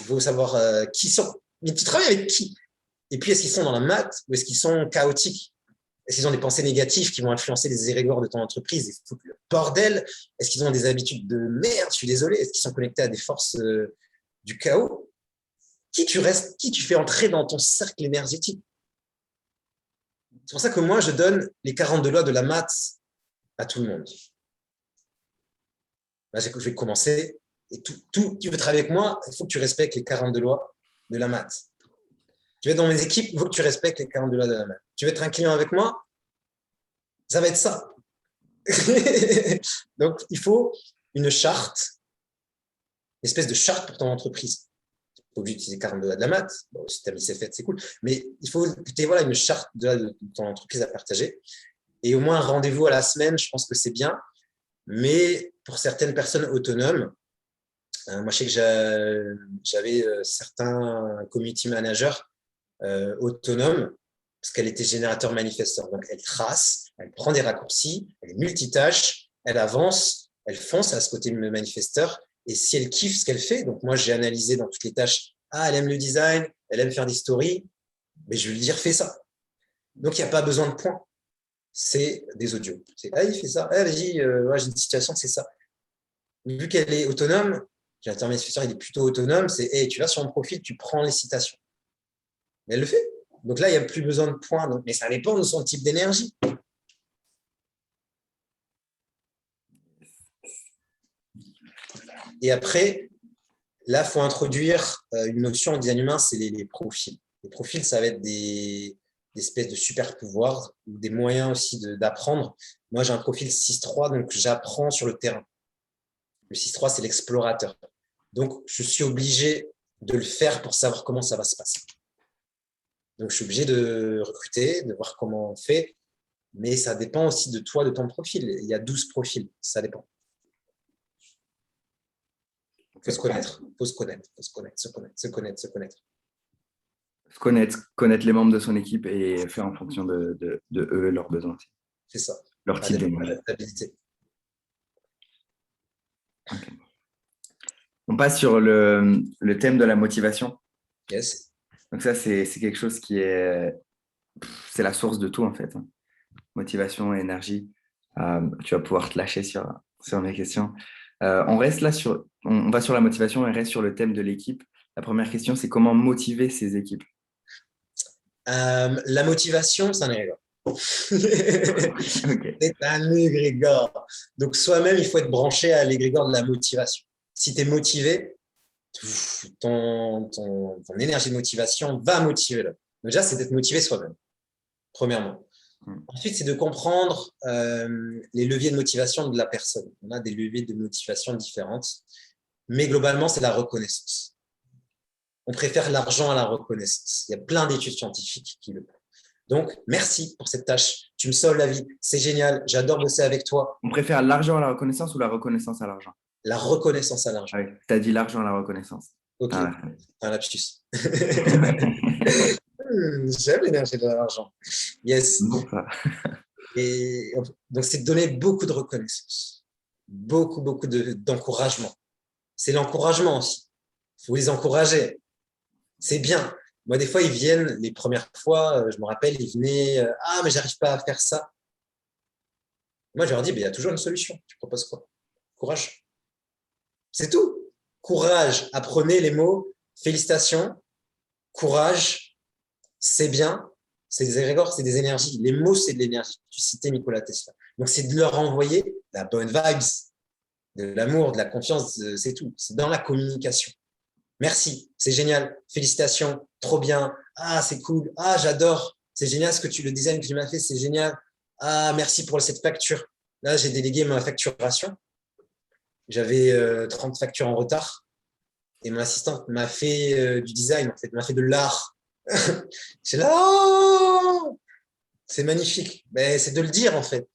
Il faut savoir qui sont. Mais tu travailles avec qui? Et puis, est-ce qu'ils sont dans la maths ou est-ce qu'ils sont chaotiques? Est-ce qu'ils ont des pensées négatives qui vont influencer les égrégores de ton entreprise? Est-ce qu'ils le bordel? Est-ce qu'ils ont des habitudes de merde? Je suis désolé. Est-ce qu'ils sont connectés à des forces du chaos? Qui tu fais entrer dans ton cercle énergétique? C'est pour ça que moi, je donne les 42 lois de la maths à tout le monde. Là, je vais commencer. Et tu veux travailler avec moi, il faut que tu respectes les 42 lois de la maths. Tu veux être dans mes équipes, il faut que tu respectes les 42 lois de la maths. Tu veux être un client avec moi, ça va être ça. Donc, il faut une charte, une espèce de charte pour ton entreprise. Tu n'es pas obligé d'utiliser 42 lois de la maths. Bon, si tu as mis c'est fait, c'est cool. Mais il faut que tu aies une charte de ton entreprise à partager. Et au moins un rendez-vous à la semaine, je pense que c'est bien. Mais pour certaines personnes autonomes, moi, je sais que j'avais certains community managers autonomes parce qu'elle était générateur manifesteur. Donc, elle trace, elle prend des raccourcis, elle multitâche, elle avance, elle fonce à ce côté manifesteur. Et si elle kiffe ce qu'elle fait, donc moi, j'ai analysé dans toutes les tâches, elle aime le design, elle aime faire des stories, mais je vais lui dire, fais ça. Donc, il n'y a pas besoin de points. C'est des audios. Il fait ça. Vas-y, j'ai une situation, c'est ça. Vu qu'elle est autonome, l'intermédiaire, il est plutôt autonome, c'est hey, tu vas sur mon profil, tu prends les citations. Mais elle le fait. Donc là, il n'y a plus besoin de points. Donc, mais ça dépend de son type d'énergie. Et après, là, il faut introduire une notion en design humain, c'est les profils. Les profils, ça va être des espèces de super pouvoirs ou des moyens aussi d'apprendre. Moi, j'ai un profil 6-3, donc j'apprends sur le terrain. Le 6-3, c'est l'explorateur. Donc, je suis obligé de le faire pour savoir comment ça va se passer. Donc, je suis obligé de recruter, de voir comment on fait, mais ça dépend aussi de toi, de ton profil. Il y a 12 profils, ça dépend. Il faut se connaître, il faut se connaître, il faut se connaître, se connaître, se connaître, se connaître. Connaître les membres de son équipe et faire en fonction de eux et leurs besoins aussi. C'est ça. Leur type d'énergie. Okay. On passe sur le thème de la motivation. Yes. Donc ça, c'est quelque chose qui est... C'est la source de tout, en fait. Motivation et énergie. Tu vas pouvoir te lâcher sur mes questions. On reste là on va sur la motivation et reste sur le thème de l'équipe. La première question, c'est comment motiver ces équipes? La motivation, c'est un égrégore. Okay. C'est un égrégore. Donc, soi-même, il faut être branché à l'égrégore de la motivation. Si tu es motivé, ton énergie de motivation va motiver l'autre. Déjà, c'est d'être motivé soi-même, premièrement. Ensuite, c'est de comprendre les leviers de motivation de la personne. On a des leviers de motivation différentes, mais globalement, c'est la reconnaissance. On préfère l'argent à la reconnaissance. Il y a plein d'études scientifiques qui le prouvent. Donc, merci pour cette tâche. Tu me sauves la vie. C'est génial. J'adore bosser avec toi. On préfère l'argent à la reconnaissance ou la reconnaissance à l'argent? La reconnaissance à l'argent. Ah oui, tu as dit l'argent à la reconnaissance. Ok, ah, un lapsus. J'aime l'énergie de l'argent. Yes. Bon, ça. Et donc, c'est de donner beaucoup de reconnaissance. Beaucoup d'encouragement. C'est l'encouragement aussi. Il faut les encourager. C'est bien. Moi, des fois, ils viennent, les premières fois, je me rappelle, ils venaient, ah, mais j'arrive pas à faire ça. Moi, je leur dis, il y a toujours une solution. Tu proposes quoi? Courage. C'est tout. Courage. Apprenez les mots. Félicitations. Courage. C'est bien. C'est des égrégores, c'est des énergies. Les mots, c'est de l'énergie. Tu citais Nikola Tesla. Donc, c'est de leur envoyer la bonne vibes, de l'amour, de la confiance, c'est tout. C'est dans la communication. Merci, c'est génial. Félicitations, trop bien. Ah, c'est cool. Ah, j'adore. C'est génial ce que le design que tu m'as fait, c'est génial. Ah, merci pour cette facture. Là, j'ai délégué ma facturation. J'avais 30 factures en retard. Et mon assistante m'a fait du design, en fait, m'a fait de l'art. C'est là, oh, c'est magnifique. Mais c'est de le dire, en fait.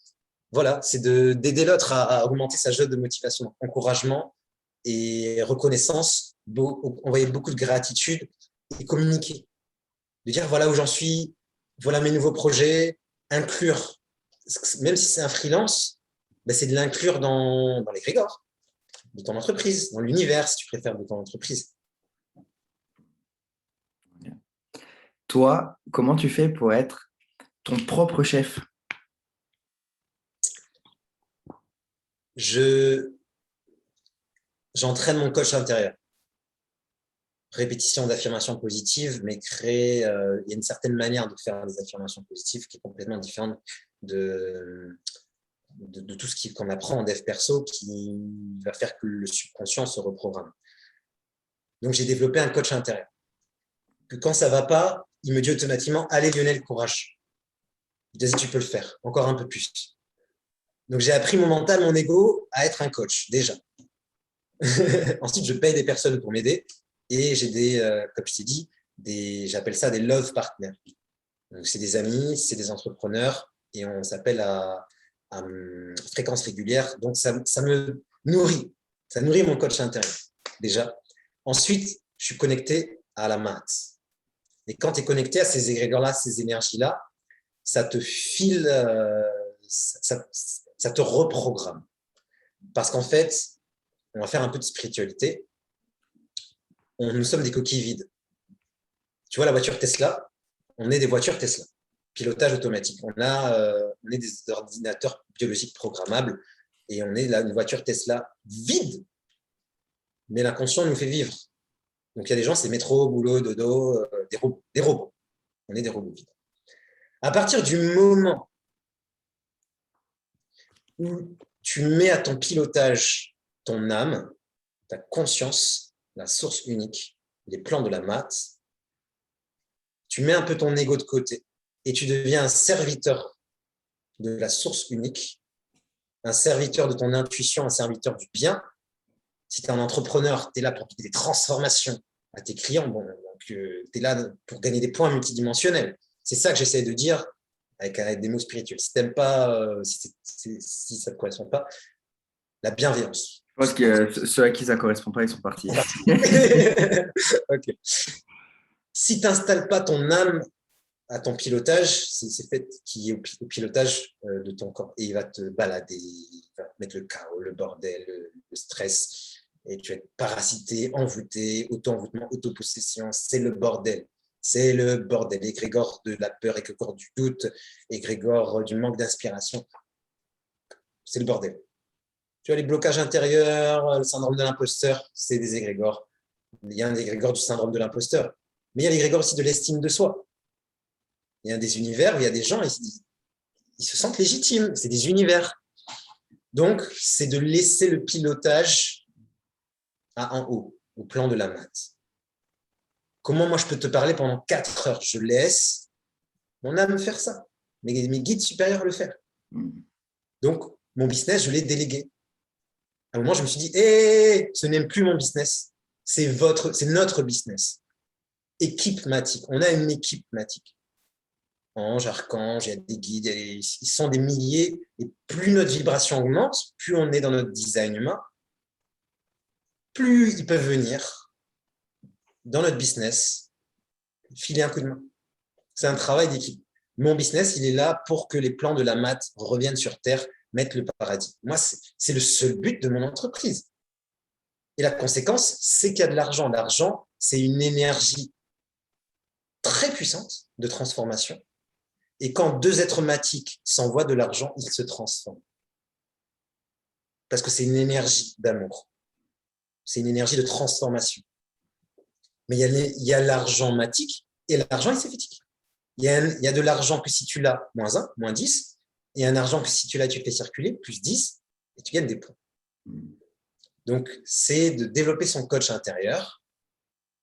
Voilà, c'est d'aider l'autre à augmenter sa jauge de motivation, encouragement et reconnaissance, envoyer beaucoup de gratitude et communiquer. De dire voilà où j'en suis, voilà mes nouveaux projets, inclure, même si c'est un freelance, ben c'est de l'inclure dans l'égrégore de ton entreprise, dans l'univers, si tu préfères, de ton entreprise. Toi, comment tu fais pour être ton propre chef? J'entraîne mon coach intérieur. Répétition d'affirmations positives, mais il y a une certaine manière de faire des affirmations positives qui est complètement différente de tout ce qu'on apprend en dev perso qui va faire que le subconscient se reprogramme. Donc, j'ai développé un coach intérieur. Que quand ça ne va pas, il me dit automatiquement « Allez Lionel, courage. Vas-y, tu peux le faire. Encore un peu plus. » Donc, j'ai appris mon mental, mon ego à être un coach, déjà. Ensuite, je paye des personnes pour m'aider et j'ai comme je t'ai dit, j'appelle ça des love partners. Donc, c'est des amis, c'est des entrepreneurs et on s'appelle à fréquence régulière. Donc, ça me nourrit. Ça nourrit mon coach intérieur, déjà. Ensuite, je suis connecté à la maths. Et quand tu es connecté à ces égrégores-là, ces énergies-là, ça te file, ça te reprogramme. Parce qu'en fait, on va faire un peu de spiritualité. Nous sommes des coquilles vides. Tu vois la voiture Tesla, on est des voitures Tesla. Pilotage automatique. On est des ordinateurs biologiques programmables et on est là, une voiture Tesla vide. Mais l'inconscient nous fait vivre. Donc, il y a des gens, c'est métro, boulot, dodo, des robots. On est des robots vides. À partir du moment où tu mets à ton pilotage ton âme, ta conscience, la source unique, les plans de la maths, tu mets un peu ton ego de côté et tu deviens un serviteur de la source unique, un serviteur de ton intuition, un serviteur du bien. Si tu es un entrepreneur, tu es là pour guider des transformations à tes clients. Bon, donc, tu es là pour gagner des points multidimensionnels. C'est ça que j'essaie de dire avec des mots spirituels. Si t'aimes pas, si ça ne te correspond pas, la bienveillance. Je pense que ceux à qui ça ne correspond pas, ils sont partis. Okay. Si tu n'installes pas ton âme à ton pilotage, c'est fait qui est au pilotage de ton corps. Et il va te balader, il va te mettre le chaos, le bordel, le stress. Et tu vas être parasité, envoûté, auto-envoûtement, autopossession. C'est le bordel. C'est le bordel. Égrégore de la peur, égrégore du doute, égrégore du manque d'inspiration. C'est le bordel. Tu as les blocages intérieurs, le syndrome de l'imposteur, c'est des égrégores. Il y a un égrégore du syndrome de l'imposteur. Mais il y a l'égrégore aussi de l'estime de soi. Il y a des univers où il y a des gens, ils se sentent légitimes. C'est des univers. Donc, c'est de laisser le pilotage à en haut, au plan de la maths. Comment moi je peux te parler pendant 4 heures? Je laisse mon âme faire ça. Mes guides supérieurs le faire. Donc, mon business, je l'ai délégué. À un moment, je me suis dit, ce n'est plus mon business. C'est notre business. Équipe matique. On a une équipe matique. Ange, archange, il y a des guides, ils sont des milliers. Et plus notre vibration augmente, plus on est dans notre design humain, plus ils peuvent venir dans notre business, filer un coup de main. C'est un travail d'équipe. Mon business, il est là pour que les plans de la maths reviennent sur Terre, mettent le paradis. Moi, c'est le seul but de mon entreprise. Et la conséquence, c'est qu'il y a de l'argent. L'argent, c'est une énergie très puissante de transformation. Et quand 2 êtres matiques s'envoient de l'argent, ils se transforment. Parce que c'est une énergie d'amour. C'est une énergie de transformation. Mais il y a l'argent matique et l'argent écéphétique. Il y a de l'argent que si tu l'as, -1, -10, et un argent que si tu l'as, tu fais circuler, +10, et tu gagnes des points. Donc, c'est de développer son coach intérieur,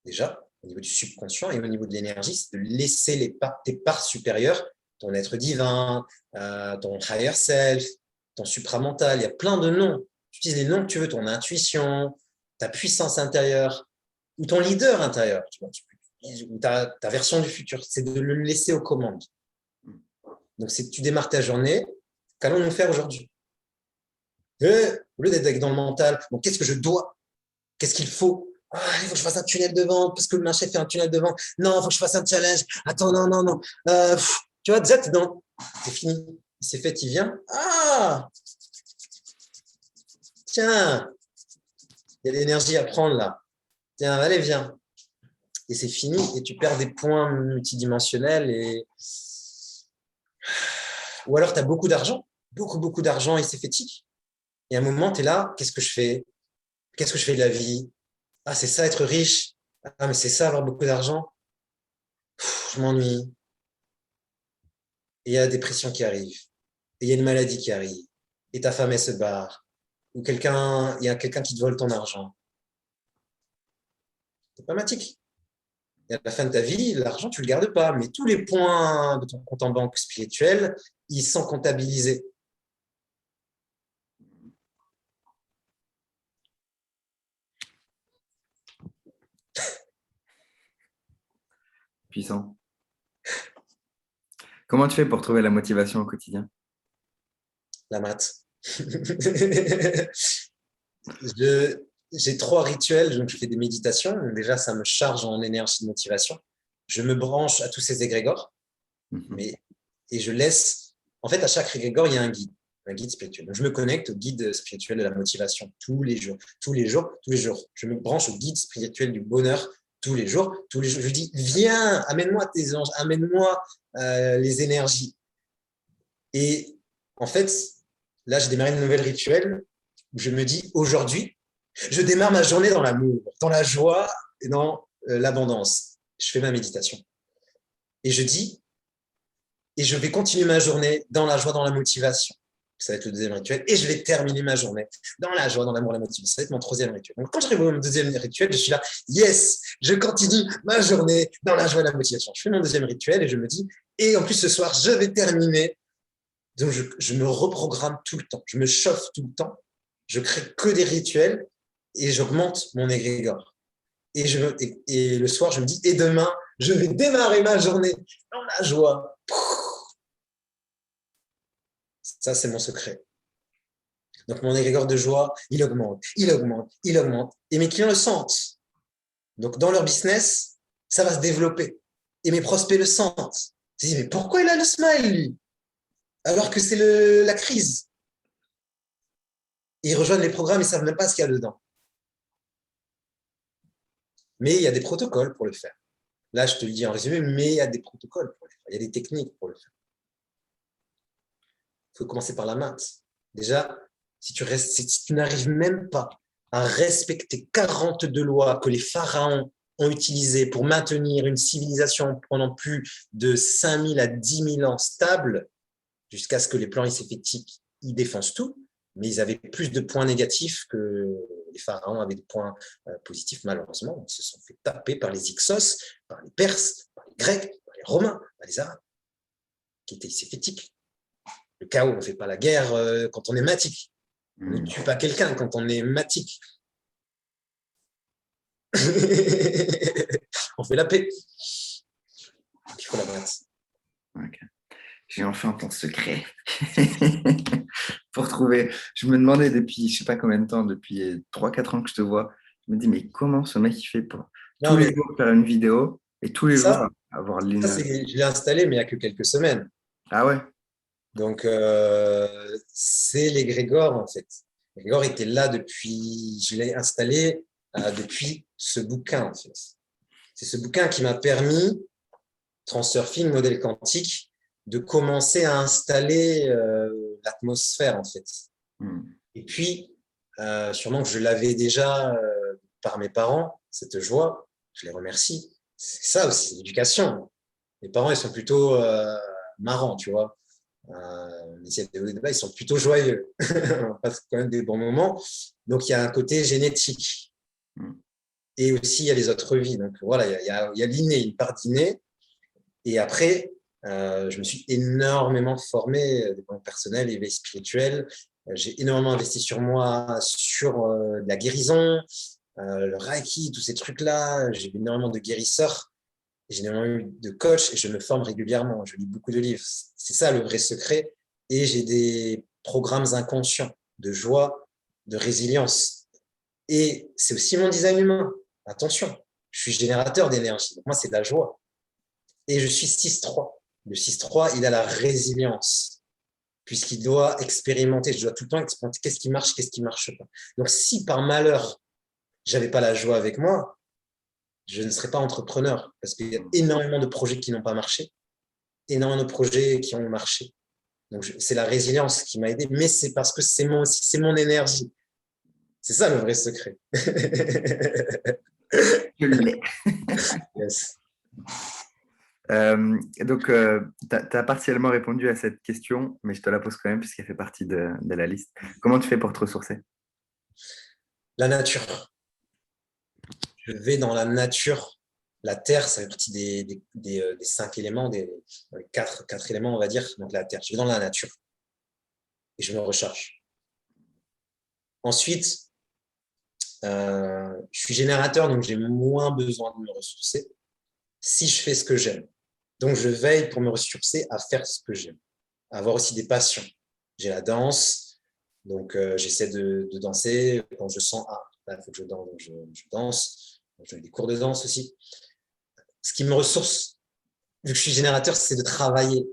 déjà, au niveau du subconscient, et au niveau de l'énergie, c'est de laisser tes parts supérieures, ton être divin, ton higher self, ton supramental, il y a plein de noms. Tu utilises les noms que tu veux, ton intuition, ta puissance intérieure, ou ton leader intérieur, ou ta version du futur. C'est de le laisser aux commandes. Donc, c'est que tu démarres ta journée. Qu'allons-nous faire aujourd'hui? Au lieu d'être dans le mental, bon, qu'est-ce que je dois? Qu'est-ce qu'il faut? Il faut que je fasse un tunnel de vente parce que ma chef fait un tunnel de vente. Non, il faut que je fasse un challenge. Attends, non. Tu vois, déjà, c'est fini. Il s'est fait, il vient. Tiens, il y a de l'énergie à prendre là. Tiens, allez, viens. Et c'est fini. Et tu perds des points multidimensionnels. Ou alors, tu as beaucoup d'argent. Beaucoup d'argent et c'est fétique. Et à un moment, tu es là, qu'est-ce que je fais? Qu'est-ce que je fais de la vie? C'est ça être riche. Mais c'est ça avoir beaucoup d'argent. Je m'ennuie. Et il y a la dépression qui arrive. Et il y a une maladie qui arrive. Et ta femme, elle se barre. Ou il y a quelqu'un qui te vole ton argent. C'est pas matique. Et à la fin de ta vie, l'argent, tu ne le gardes pas. Mais tous les points de ton compte en banque spirituel, ils sont comptabilisés. Puissant. Comment tu fais pour trouver la motivation au quotidien? La maths. J'ai 3 rituels, donc je fais des méditations. Donc déjà, ça me charge en énergie de motivation. Je me branche à tous ces égrégores, et je laisse. En fait, à chaque égrégore, il y a un guide spirituel. Donc, je me connecte au guide spirituel de la motivation tous les jours. Je me branche au guide spirituel du bonheur tous les jours. Je dis, viens, amène-moi tes anges, amène-moi les énergies. Et en fait, là, j'ai démarré une nouvelle rituel où je me dis, aujourd'hui, je démarre ma journée dans l'amour, dans la joie et dans l'abondance. Je fais ma méditation. Et je dis, et je vais continuer ma journée dans la joie, dans la motivation. Ça va être le deuxième rituel. Et je vais terminer ma journée dans la joie, dans l'amour, la motivation. Ça va être mon troisième rituel. Donc, quand j'arrive au deuxième rituel, je suis là, yes, je continue ma journée dans la joie et la motivation. Je fais mon deuxième rituel et je me dis, et en plus, ce soir, je vais terminer. Donc, je me reprogramme tout le temps. Je me chauffe tout le temps. Je crée que des rituels et j'augmente mon égrégore. Et le soir, je me dis, et demain, je vais démarrer ma journée dans la joie. Ça, c'est mon secret. Donc, mon égrégore de joie, il augmente, il augmente, il augmente. Et mes clients le sentent. Donc, dans leur business, ça va se développer. Et mes prospects le sentent. Ils se disent, mais pourquoi il a le smile, lui? Alors que c'est la crise. Et ils rejoignent les programmes, ils ne savent même pas ce qu'il y a dedans. Mais il y a des protocoles pour le faire. Là, je te le dis en résumé, mais il y a des protocoles pour le faire. Il y a des techniques pour le faire. Il faut commencer par la maths. Déjà, si tu n'arrives même pas à respecter 42 lois que les pharaons ont utilisées pour maintenir une civilisation pendant plus de 5000 à 10 000 ans stable, jusqu'à ce que les plans énergétiques y défoncent tout, mais ils avaient plus de points négatifs que les pharaons avaient de points positifs, malheureusement. Ils se sont fait taper par les Hyksos, par les Perses, par les Grecs, par les Romains, par les Arabes, qui étaient syphétiques. Le chaos, on ne fait pas la guerre quand on est matique. On ne tue pas quelqu'un quand on est matique. On fait la paix. Il faut la maths. Ok. J'ai enfin ton secret. Pour trouver. Je me demandais depuis, je sais pas combien de temps, depuis 3-4 ans que je te vois, je me dis, mais comment ce mec il fait pour tous Non, les mais jours faire une vidéo et tous les jours ça, avoir je l'ai installé, mais il n'y a que quelques semaines. Ah ouais? Donc, c'est l'égrégore, en fait. L'égrégore était là depuis, je l'ai installé depuis ce bouquin, en fait. C'est ce bouquin qui m'a permis, Transurfing, modèle quantique, de commencer à installer l'atmosphère, en fait. Et puis, sûrement que je l'avais déjà par mes parents, cette joie, je les remercie. C'est ça aussi, l'éducation. Mes parents, ils sont plutôt marrants, tu vois. Ils sont plutôt joyeux. On passe quand même des bons moments. Donc, il y a un côté génétique. Et aussi, il y a les autres vies. Donc, voilà, il y a l'inné, une part d'inné. Et après, je me suis énormément formé, développement personnel, éveil spirituel. J'ai énormément investi sur moi, sur la guérison, le Reiki, tous ces trucs-là. J'ai énormément de guérisseurs. J'ai énormément eu de coachs et je me forme régulièrement. Je lis beaucoup de livres. C'est ça le vrai secret. Et j'ai des programmes inconscients de joie, de résilience. Et c'est aussi mon design humain. Attention, je suis générateur d'énergie. Donc moi, c'est de la joie. Et je suis 6-3. Le 6-3, il a la résilience, puisqu'il doit expérimenter. Je dois tout le temps expérimenter qu'est-ce qui marche pas. Donc, si par malheur, j'avais pas la joie avec moi, je ne serais pas entrepreneur, parce qu'il y a énormément de projets qui n'ont pas marché, énormément de projets qui ont marché. Donc, c'est la résilience qui m'a aidé, mais c'est parce que c'est mon énergie. C'est ça le vrai secret. Je l'ai. Yes. Donc, tu as partiellement répondu à cette question, mais je te la pose quand même puisqu'elle fait partie de la liste. Comment tu fais pour te ressourcer? La nature. Je vais dans la nature. La terre, ça fait partie des 5 éléments, des 4 éléments, on va dire. Donc la terre. Je vais dans la nature et je me recharge. Ensuite, je suis générateur, donc j'ai moins besoin de me ressourcer si je fais ce que j'aime. Donc, je veille pour me ressourcer à faire ce que j'aime, à avoir aussi des passions. J'ai la danse, donc j'essaie de danser quand je sens là, il faut que je danse, donc je danse. J'ai des cours de danse aussi. Ce qui me ressource, vu que je suis générateur, c'est de travailler,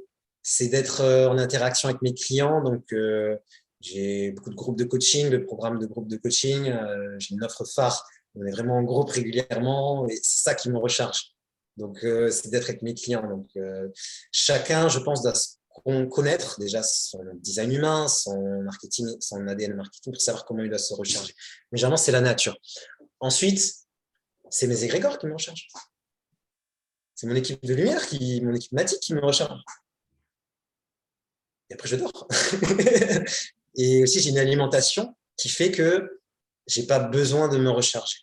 c'est d'être en interaction avec mes clients. Donc, j'ai beaucoup de groupes de coaching, de programmes de groupes de coaching. J'ai une offre phare. On est vraiment en groupe régulièrement et c'est ça qui me recharge. Donc, c'est d'être avec mes clients. Donc, chacun, je pense, doit connaître déjà son design humain, son marketing, son ADN marketing pour savoir comment il doit se recharger. Mais généralement, c'est la nature. Ensuite, c'est mes égrégores qui me rechargent. C'est mon équipe de lumière, mon équipe natique qui me recharge. et après je dors. Et aussi, j'ai une alimentation qui fait que je n'ai pas besoin de me recharger.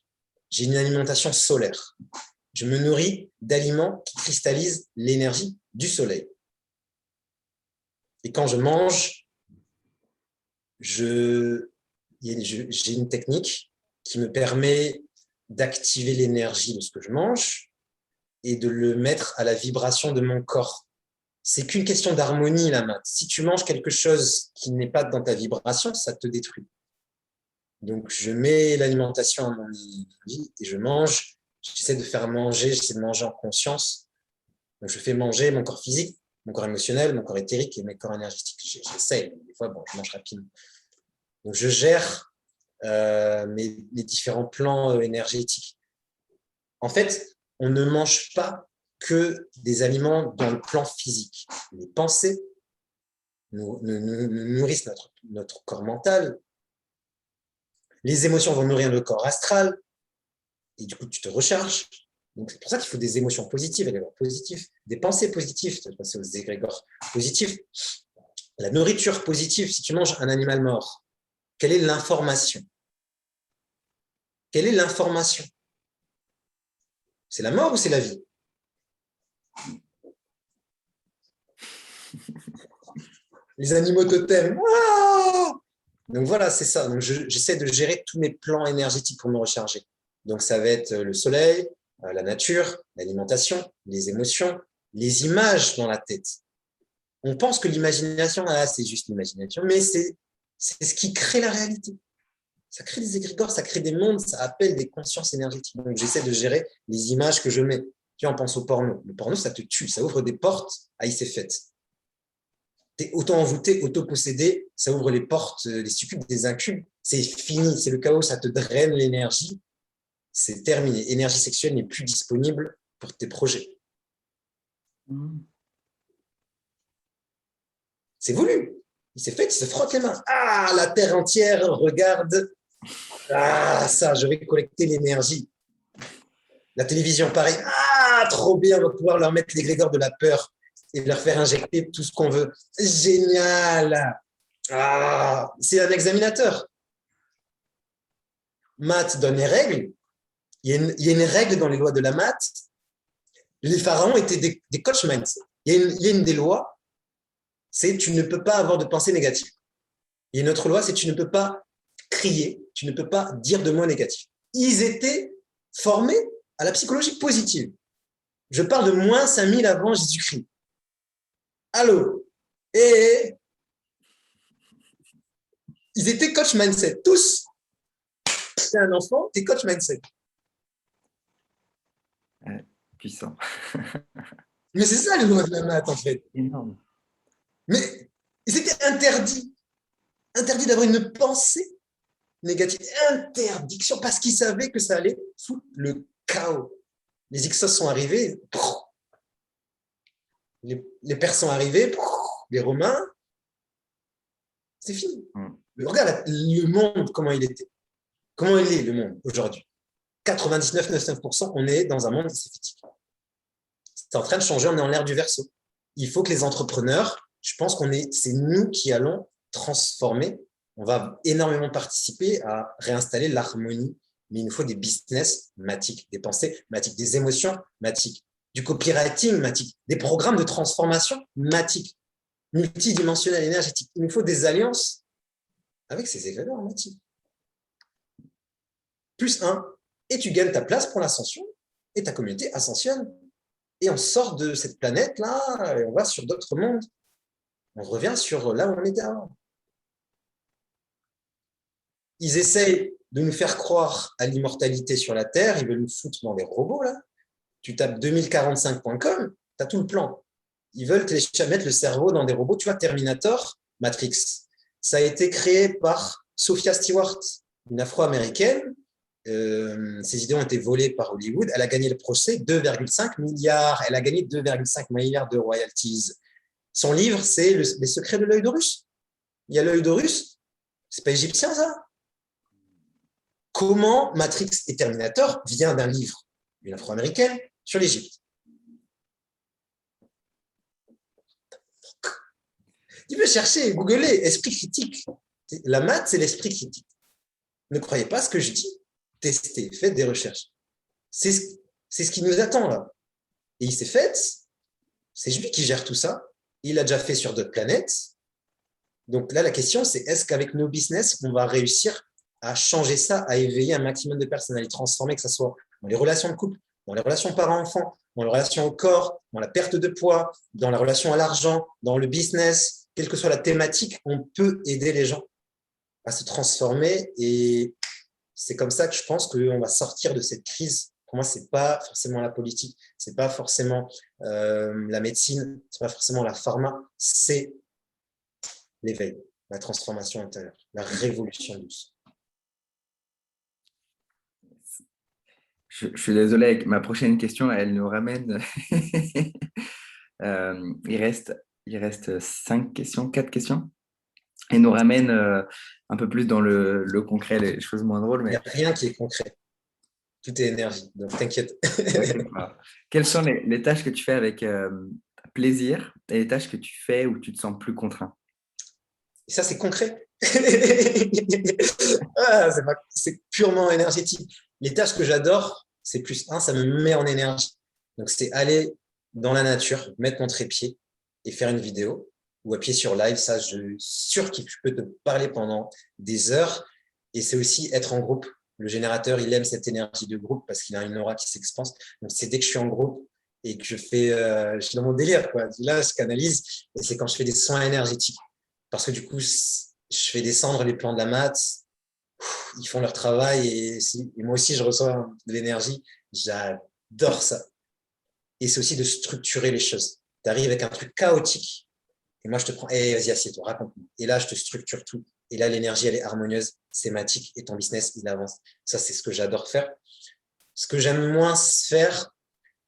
J'ai une alimentation solaire. Je me nourris d'aliments qui cristallisent l'énergie du soleil. Et quand je mange, j'ai une technique qui me permet d'activer l'énergie de ce que je mange et de le mettre à la vibration de mon corps. C'est qu'une question d'harmonie, la maths. Si tu manges quelque chose qui n'est pas dans ta vibration, ça te détruit. Donc, je mets l'alimentation à mon vie et je mange. J'essaie de faire manger, j'essaie de manger en conscience. Donc, je fais manger mon corps physique, mon corps émotionnel, mon corps éthérique et mon corps énergétique. J'essaie. Des fois, bon, je mange rapidement. Donc, je gère mes différents plans énergétiques. En fait, on ne mange pas que des aliments dans le plan physique. Les pensées nous nourrissent notre corps mental. Les émotions vont nourrir le corps astral. Et du coup, tu te recharges. Donc, c'est pour ça qu'il faut des émotions positives, des pensées positives, tu vas passer aux égrégores positifs. La nourriture positive, si tu manges un animal mort, quelle est l'information? Quelle est l'information? C'est la mort ou c'est la vie? Les animaux totems. Ah, donc voilà, c'est ça. Donc j'essaie de gérer tous mes plans énergétiques pour me recharger. Donc ça va être le soleil, la nature, l'alimentation, les émotions, les images dans la tête. On pense que l'imagination, c'est juste l'imagination, mais c'est ce qui crée la réalité. Ça crée des égrégores, ça crée des mondes, ça appelle des consciences énergétiques. Donc j'essaie de gérer les images que je mets. Tu vois, on pense au porno. Le porno, ça te tue, ça ouvre des portes à il s'est fait. T'es auto-envoûté, auto-possédé, ça ouvre les portes, les succubes, des incubes. C'est fini, c'est le chaos, ça te draine l'énergie. C'est terminé. Énergie sexuelle n'est plus disponible pour tes projets. C'est voulu. Il s'est fait, il se frotte les mains. Ah, la terre entière regarde. Ah, ça, je vais collecter l'énergie. La télévision, pareil. Ah, trop bien, on va pouvoir leur mettre l'égrégore de la peur et leur faire injecter tout ce qu'on veut. Génial. Ah, c'est un examinateur. Maths donne les règles. Il y a une règle dans les lois de la maths. Les pharaons étaient des coach mindset. Il y a une des lois, c'est tu ne peux pas avoir de pensée négative. Il y a une autre loi, c'est tu ne peux pas crier, tu ne peux pas dire de mots négatifs. Ils étaient formés à la psychologie positive. Je parle de moins 5000 avant Jésus-Christ. Allô? Et ils étaient coach mindset, tous. C'est un enfant, t'es coach mindset. Puissant. Mais c'est ça les lois de la maths, en fait. Énorme. Mais c'était interdit. Interdit d'avoir une pensée négative. Interdiction, parce qu'ils savaient que ça allait foutre le chaos. Les Hyksos sont arrivés, les Perses sont arrivés, les Romains, c'est fini. Mais regarde le monde, comment il était. Comment il est, le monde, aujourd'hui? 99,9%, on est dans un monde synthétique. C'est en train de changer, on est en l'ère du Verseau. Il faut que les entrepreneurs, je pense c'est nous qui allons transformer. On va énormément participer à réinstaller l'harmonie, mais il nous faut des business mathiques, des pensées mathiques, des émotions mathiques, du copywriting matique, des programmes de transformation matiques, multidimensionnels, énergétiques. Il nous faut des alliances avec ces égrégores matiques. Plus 1, et tu gagnes ta place pour l'ascension et ta communauté ascensionne. Et on sort de cette planète-là et on va sur d'autres mondes. On revient sur là où on était avant. Ils essayent de nous faire croire à l'immortalité sur la Terre. Ils veulent nous foutre dans des robots, là. Tu tapes 2045.com, tu as tout le plan. Ils veulent mettre le cerveau dans des robots. Tu vois, Terminator, Matrix, ça a été créé par Sophia Stewart, une Afro-américaine. Ses idées ont été volées par Hollywood. Elle a gagné le procès, 2,5 milliards. Elle a gagné 2,5 milliards de royalties. Son livre, c'est Les secrets de l'œil d'Horus. Il y a l'œil d'Horus. C'est pas égyptien, ça? Comment Matrix et Terminator vient d'un livre d'une Afro-américaine sur l'Égypte. Tu peux chercher, googler, esprit critique. La maths, c'est l'esprit critique. Ne croyez pas ce que je dis. Testez, faites des recherches. C'est ce qui nous attend là. Et il s'est fait, c'est lui qui gère tout ça. Il l'a déjà fait sur d'autres planètes. Donc là, la question, c'est est-ce qu'avec nos business, on va réussir à changer ça, à éveiller un maximum de personnes, à les transformer, que ce soit dans les relations de couple, dans les relations parents-enfants, dans les relations au corps, dans la perte de poids, dans la relation à l'argent, dans le business, quelle que soit la thématique, on peut aider les gens à se transformer. Et c'est comme ça que je pense qu'on va sortir de cette crise. Pour moi, c'est pas forcément la politique, c'est pas forcément la médecine, c'est pas forcément la pharma, c'est l'éveil, la transformation intérieure, la révolution douce. Je suis désolé, avec ma prochaine question, elle nous ramène. Il reste 5 questions, 4 questions. Elle nous ramène un peu plus dans le concret, les choses moins drôles. Il n'y Mais a rien qui est concret. Tout est énergie, donc t'inquiète. quelles sont les tâches que tu fais avec plaisir et les tâches que tu fais où tu te sens plus contraint? Et ça, c'est concret. C'est purement énergétique. Les tâches que j'adore, c'est plus ça me met en énergie. Donc, c'est aller dans la nature, mettre mon trépied et faire une vidéo ou appuyer sur live. Ça, je suis sûr que je peux te parler pendant des heures. Et c'est aussi être en groupe. Le générateur, il aime cette énergie de groupe parce qu'il a une aura qui s'expanse. Donc, c'est dès que je suis en groupe et que je suis dans mon délire, quoi. Là, je canalise et c'est quand je fais des soins énergétiques. Parce que du coup, je fais descendre les plans de la maths, ils font leur travail et moi aussi, je reçois de l'énergie. J'adore ça. Et c'est aussi de structurer les choses. Tu arrives avec un truc chaotique et moi, je te prends, vas-y, assieds-toi, raconte-moi. Et là, je te structure tout. Et là, l'énergie, elle est harmonieuse, sématique et ton business, il avance. Ça, c'est ce que j'adore faire. Ce que j'aime moins faire,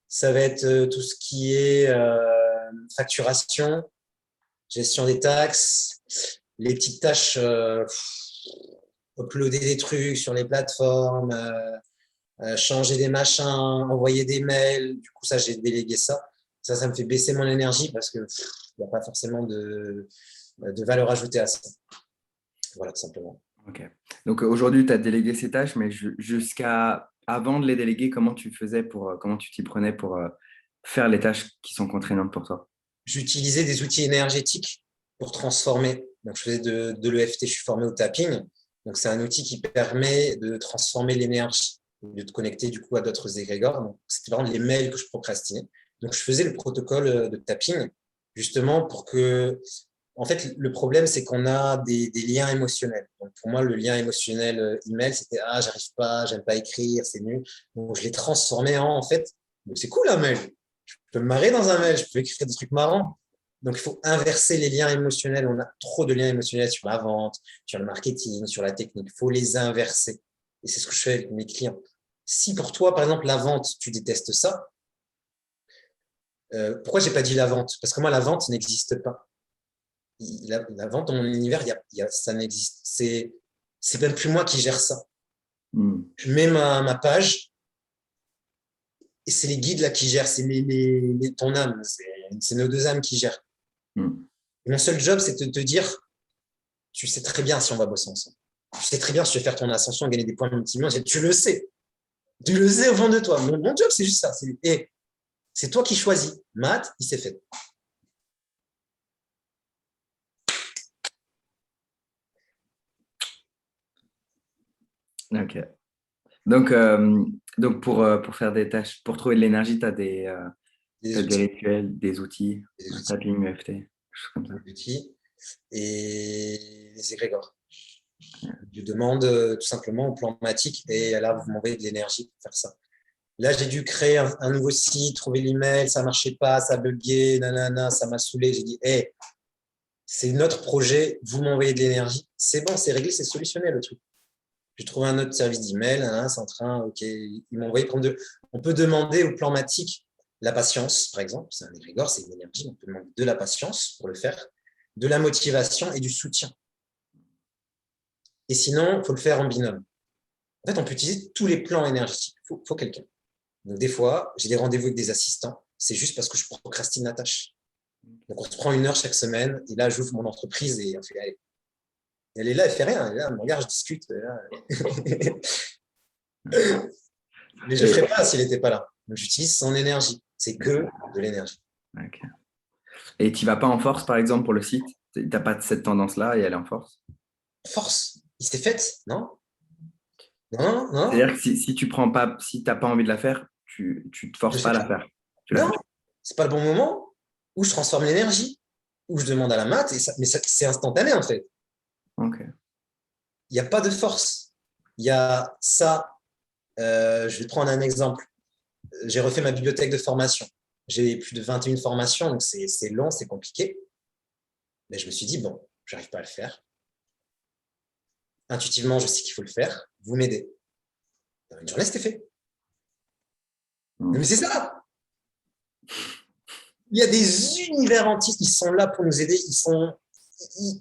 ça va être tout ce qui est facturation, gestion des taxes, les petites tâches, uploader des trucs sur les plateformes, changer des machins, envoyer des mails. Du coup, ça, j'ai délégué ça. Ça me fait baisser mon énergie parce que il n'y a pas forcément de valeur ajoutée à ça. Voilà, tout simplement. Ok. Donc aujourd'hui, tu as délégué ces tâches, mais jusqu'à avant de les déléguer, comment tu faisais comment tu t'y prenais pour faire les tâches qui sont contraignantes pour toi? J'utilisais des outils énergétiques pour transformer. Donc, je faisais de l'EFT, je suis formé au tapping. Donc, c'est un outil qui permet de transformer l'énergie, de te connecter du coup à d'autres égrégores. Donc, c'était vraiment les mails que je procrastinais. Donc, je faisais le protocole de tapping justement pour que, en fait, le problème, c'est qu'on a des liens émotionnels. Donc, pour moi, le lien émotionnel email, c'était j'arrive pas, j'aime pas écrire, c'est nul. Donc, je l'ai transformé en fait, c'est cool un mail. Je peux me marrer dans un mail, je peux écrire des trucs marrants. Donc, il faut inverser les liens émotionnels. On a trop de liens émotionnels sur la vente, sur le marketing, sur la technique. Il faut les inverser. Et c'est ce que je fais avec mes clients. Si pour toi, par exemple, la vente, tu détestes ça, pourquoi j'ai pas dit la vente? Parce que moi, la vente n'existe pas. La vente, dans mon univers, ça n'existe. C'est même plus moi qui gère ça. Je mets ma page et c'est les guides là qui gèrent, c'est ton âme, c'est nos deux âmes qui gèrent. Et mon seul job, c'est de te dire, tu sais très bien si on va bosser ensemble. Tu sais très bien si tu veux faire ton ascension, gagner des points multimillions. Tu le sais. Tu le sais au fond de toi. Mon job, c'est juste ça. C'est toi qui choisis. Matt, il s'est fait. Ok. Donc pour faire des tâches, pour trouver de l'énergie, tu as des rituels, des outils, tapping, EFT, des choses comme ça. Des outils et les égrégores. Je demande tout simplement au plan matique et là, vous m'envoyez de l'énergie pour faire ça. Là, j'ai dû créer un nouveau site, trouver l'email, ça ne marchait pas, ça buguait, nanana, ça m'a saoulé. J'ai dit, c'est notre projet, vous m'envoyez de l'énergie. C'est bon, c'est réglé, c'est solutionné le truc. J'ai trouvé un autre service d'email, c'est en train, ok, ils m'ont envoyé prendre on peut demander au plan matique la patience, par exemple, c'est un égrégore, c'est une énergie, on peut demander de la patience pour le faire, de la motivation et du soutien. Et sinon, il faut le faire en binôme. En fait, on peut utiliser tous les plans énergétiques. Il faut quelqu'un. Donc, des fois, j'ai des rendez-vous avec des assistants. C'est juste parce que je procrastine la tâche. Donc, on se prend 1 heure chaque semaine. Et là, j'ouvre mon entreprise et on fait, allez. Elle est là, elle fait rien. Elle est là, elle me regarde, je discute. Mais je ne le Et, ferais pas s'il n'était pas là. Donc, j'utilise son énergie. C'est que de l'énergie. ok. Et tu vas pas en force, par exemple, pour le site? Tu n'as pas cette tendance-là et aller en force? Force, il s'est fait, non? Non, non, C'est-à-dire que si tu prends pas, si t'as pas envie de la faire, tu te je forces fais pas à la pas. faire. Tu la Non, fais. c'est pas le bon moment où je transforme l'énergie, où je demande à la maths, mais c'est instantané en fait. Ok. Il n'y a pas de force. Il y a ça. Je vais te prendre un exemple. J'ai refait ma bibliothèque de formation. J'ai plus de 21 formations, donc c'est long, c'est compliqué. Mais je me suis dit, bon, j'arrive pas à le faire. Intuitivement, je sais qu'il faut le faire. Vous m'aidez. Dans une journée, c'était fait. Mais Hmm. c'est ça. Il y a des univers entiers qui sont là pour nous aider. Ils,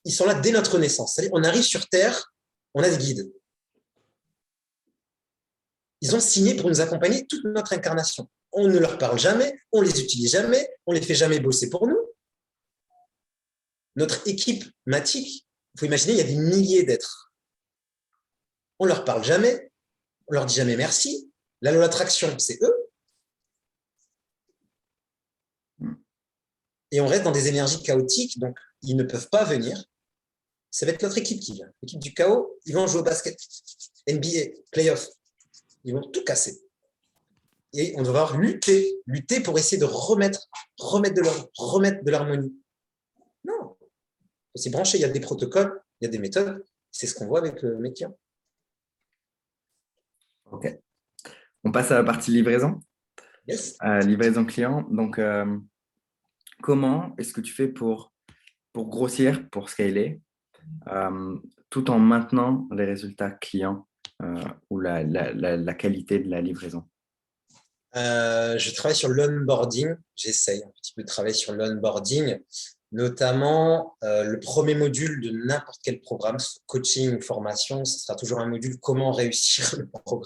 ils sont là dès notre naissance. C'est-à-dire, on arrive sur Terre, on a des guides. Ils ont signé pour nous accompagner toute notre incarnation. On ne leur parle jamais, on les utilise jamais, on les fait jamais bosser pour nous. Notre équipe matique, il faut imaginer, il y a des milliers d'êtres. On leur parle jamais, on leur dit jamais merci. La loi d'attraction, c'est eux. Et on reste dans des énergies chaotiques, donc ils ne peuvent pas venir. Ça va être notre équipe qui vient. L'équipe du chaos, ils vont jouer au basket, NBA, playoff. Ils vont tout casser. Et on va devoir lutter pour essayer de remettre de l'ordre, remettre de l'harmonie. Non, c'est branché, il y a des protocoles, il y a des méthodes. C'est ce qu'on voit avec mes clients. Ok. On passe à la partie livraison. Yes. Livraison client. Donc, comment est-ce que tu fais pour grossir, pour scaler, tout en maintenant les résultats clients ou la qualité de la livraison? Je travaille sur l'onboarding. J'essaye un petit peu de travailler sur l'onboarding, notamment le premier module de n'importe quel programme, coaching ou formation, ce sera toujours un module comment réussir le programme.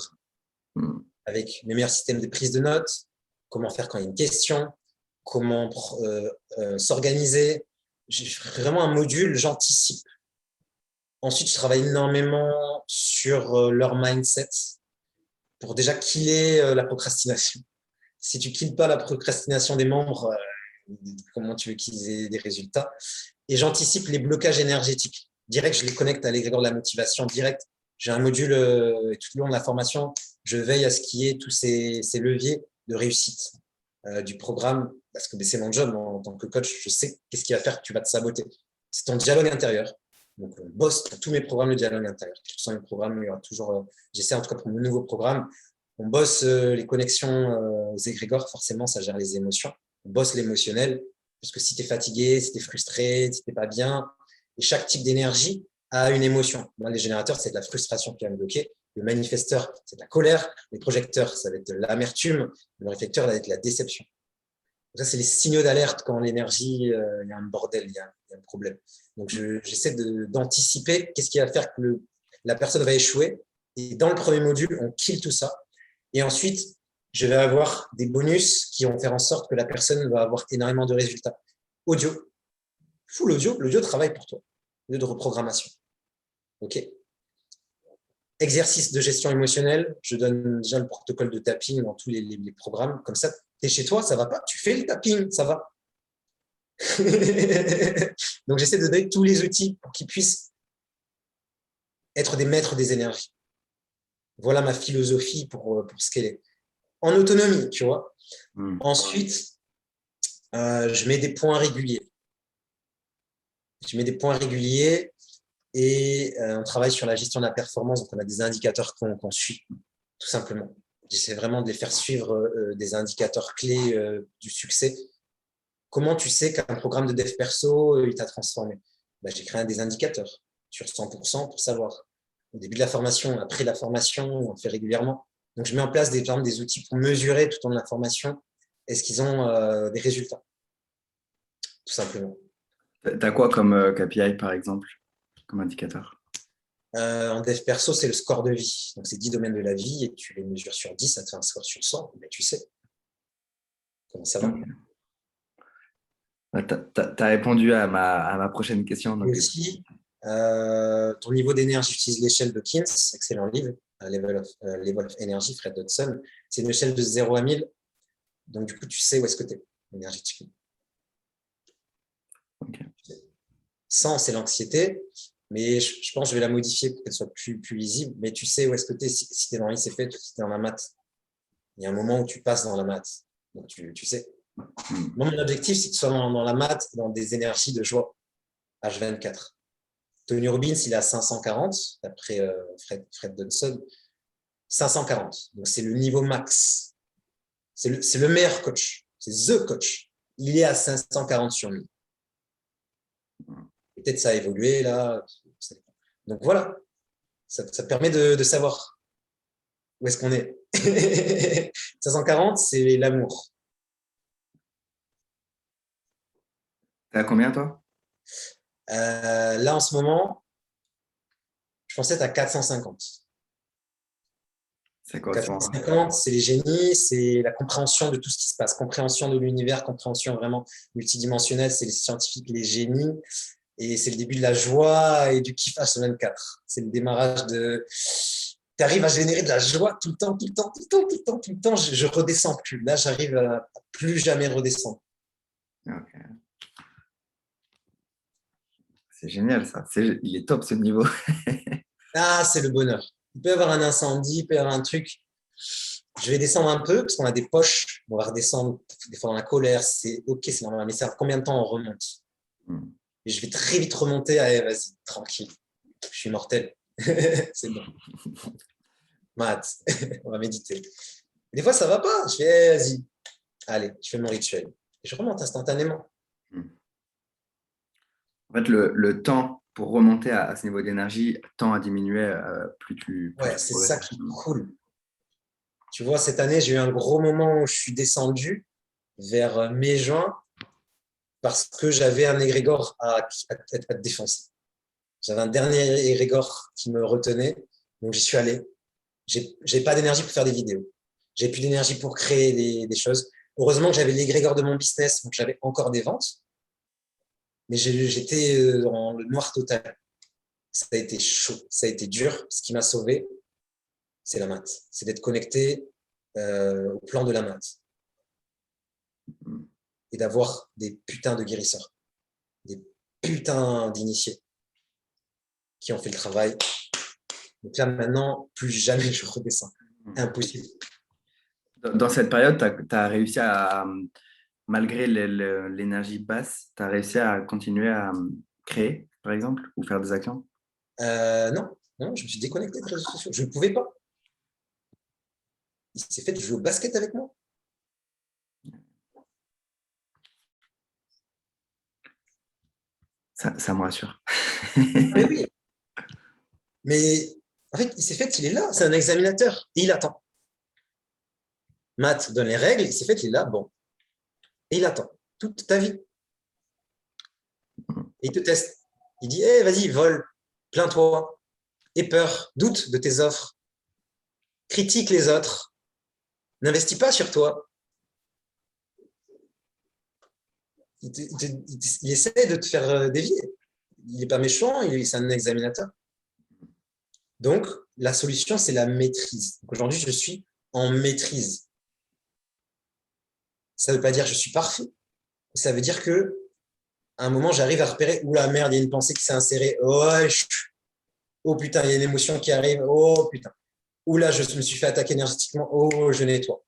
Hmm. Avec mes meilleurs systèmes de prise de notes, comment faire quand il y a une question, comment s'organiser. J'ai vraiment un module, j'anticipe. Ensuite, je travaille énormément sur leur mindset pour déjà killer la procrastination. Si tu killes pas la procrastination des membres, comment tu veux qu'ils aient des résultats? Et j'anticipe les blocages énergétiques. Direct, je les connecte à l'égrégore de la motivation. Direct, j'ai un module et tout le long de la formation, je veille à ce qu'il y ait tous ces leviers de réussite du programme parce que c'est mon job en tant que coach. Je sais qu'est-ce qui va faire que tu vas te saboter. C'est ton dialogue intérieur. Donc, on bosse pour tous mes programmes le dialogue intérieur. Quels que soient mes programmes, il y aura toujours, j'essaie en tout cas pour mon nouveau programme, on bosse les connexions aux égrégores, forcément, ça gère les émotions. On bosse l'émotionnel, parce que si tu es fatigué, si tu es frustré, si tu n'es pas bien, et chaque type d'énergie a une émotion. Moi, les générateurs, c'est de la frustration qui va me bloquer. Le manifesteur, c'est de la colère. Les projecteurs, ça va être de l'amertume. Le réflecteur, ça va être de la déception. Ça, c'est les signaux d'alerte quand l'énergie, il y a un bordel, il y a un problème. Donc, j'essaie d'anticiper qu'est-ce qui va faire que la personne va échouer. Et dans le premier module, on kill tout ça. Et ensuite, je vais avoir des bonus qui vont faire en sorte que la personne va avoir énormément de résultats. Audio. Full audio. L'audio travaille pour toi. Audio de reprogrammation. OK. Exercice de gestion émotionnelle. Je donne déjà le protocole de tapping dans tous les programmes. Comme ça, tu es chez toi, ça va pas. Tu fais le tapping, ça va. Donc, j'essaie de donner tous les outils pour qu'ils puissent être des maîtres des énergies. Voilà ma philosophie pour ce qu'elle est. En autonomie, tu vois. Ensuite, je mets des points réguliers. Et on travaille sur la gestion de la performance. Donc, on a des indicateurs qu'on suit, tout simplement. J'essaie vraiment de les faire suivre des indicateurs clés du succès. Comment tu sais qu'un programme de dev perso, il t'a transformé? J'ai créé des indicateurs sur 100% pour savoir. Au début de la formation, après la formation, on le fait régulièrement. Donc, je mets en place des outils pour mesurer tout au long de la formation est-ce qu'ils ont des résultats, tout simplement. Tu as quoi comme KPI, par exemple, comme indicateur? En dev perso, c'est le score de vie. Donc, c'est 10 domaines de la vie et tu les mesures sur 10, ça te fait un score sur 100. Mais tu sais comment ça va. Okay. Tu as répondu à ma prochaine question. Et Donc, aussi, ton niveau d'énergie, j'utilise l'échelle de Keynes, excellent livre, Level of Energy, Fred Dodson. C'est une échelle de 0 à 1000. Donc, du coup, tu sais où est-ce que tu es énergétiquement. ok. 100, c'est l'anxiété, mais je pense que je vais la modifier pour qu'elle soit plus lisible. Mais tu sais où est-ce que tu es si tu es dans l'ICF, si tu es dans la maths. Il y a un moment où tu passes dans la maths. Donc, tu sais. Moi, mon objectif, c'est que tu sois dans la maths, dans des énergies de joie, H24. Tony Robbins, il est à 540, d'après Fred Dodson. 540. Donc, c'est le niveau max. C'est le meilleur coach. C'est the coach. Il est à 540 sur 1000. Peut-être ça a évolué là. Donc voilà, ça permet de savoir où est-ce qu'on est. 540, c'est l'amour. T'es à combien, toi? Là, en ce moment, je pensais être à 450. Ça correspond. 450, c'est les génies, c'est la compréhension de tout ce qui se passe, compréhension de l'univers, compréhension vraiment multidimensionnelle, c'est les scientifiques, les génies, et c'est le début de la joie et du kiff H24. C'est le démarrage de... Tu arrives à générer de la joie tout le temps, tout le temps, tout le temps, tout le temps, tout le temps. Je redescends plus. Là, j'arrive à plus jamais redescendre. Ok. C'est génial, ça. Il est top, ce niveau. Ah, c'est le bonheur. Il peut y avoir un incendie, il peut y avoir un truc. Je vais descendre un peu parce qu'on a des poches. On va redescendre des fois dans la colère. C'est OK, c'est normal. Mais ça, combien de temps on remonte? Et je vais très vite remonter. Allez, vas-y, tranquille. Je suis mortel. C'est bon. Maths, on va méditer. Et des fois, ça va pas. Je fais, vas-y, allez, je fais mon rituel. Et je remonte instantanément. En fait, le temps pour remonter à ce niveau d'énergie tend à diminuer plus Ouais, tu c'est progresses. ça qui est cool. Tu vois, cette année, j'ai eu un gros moment où je suis descendu vers mai-juin parce que j'avais un égrégore à défoncer. J'avais un dernier égrégore qui me retenait, donc j'y suis allé. J'ai pas d'énergie pour faire des vidéos. J'ai plus d'énergie pour créer des choses. Heureusement que j'avais l'égrégore de mon business, donc j'avais encore des ventes, mais j'étais dans le noir total. Ça a été chaud, ça a été dur. Ce qui m'a sauvé, c'est la maths. C'est d'être connecté au plan de la maths et d'avoir des putains de guérisseurs, des putains d'initiés qui ont fait le travail. Donc là, maintenant, plus jamais je redescends. Impossible. Dans cette période, tu as réussi à, malgré l'énergie basse, tu as réussi à continuer à créer, par exemple, ou faire des actions? Non, non, je me suis déconnecté des réseaux sociaux. Je ne pouvais pas. Il s'est fait de jouer au basket avec moi. Ça me rassure. Mais oui. Mais en fait, il s'est fait, il est là. C'est un examinateur. Et il attend. Matt donne les règles. Il s'est fait, il est là. Bon. Et il attend. Toute ta vie. Et il te teste. Il dit, hey, vas-y, vole. Plains-toi. Aie peur. Doute de tes offres. Critique les autres. N'investis pas sur toi. Il essaie de te faire dévier. Il n'est pas méchant, c'est un examinateur. Donc, la solution, c'est la maîtrise. Aujourd'hui, je suis en maîtrise. Ça ne veut pas dire que je suis parfait. Ça veut dire que à un moment, j'arrive à repérer, ouh la merde, il y a une pensée qui s'est insérée. Oh putain, il y a une émotion qui arrive. Oh putain. Ouh là, je me suis fait attaquer énergétiquement. Oh, je nettoie.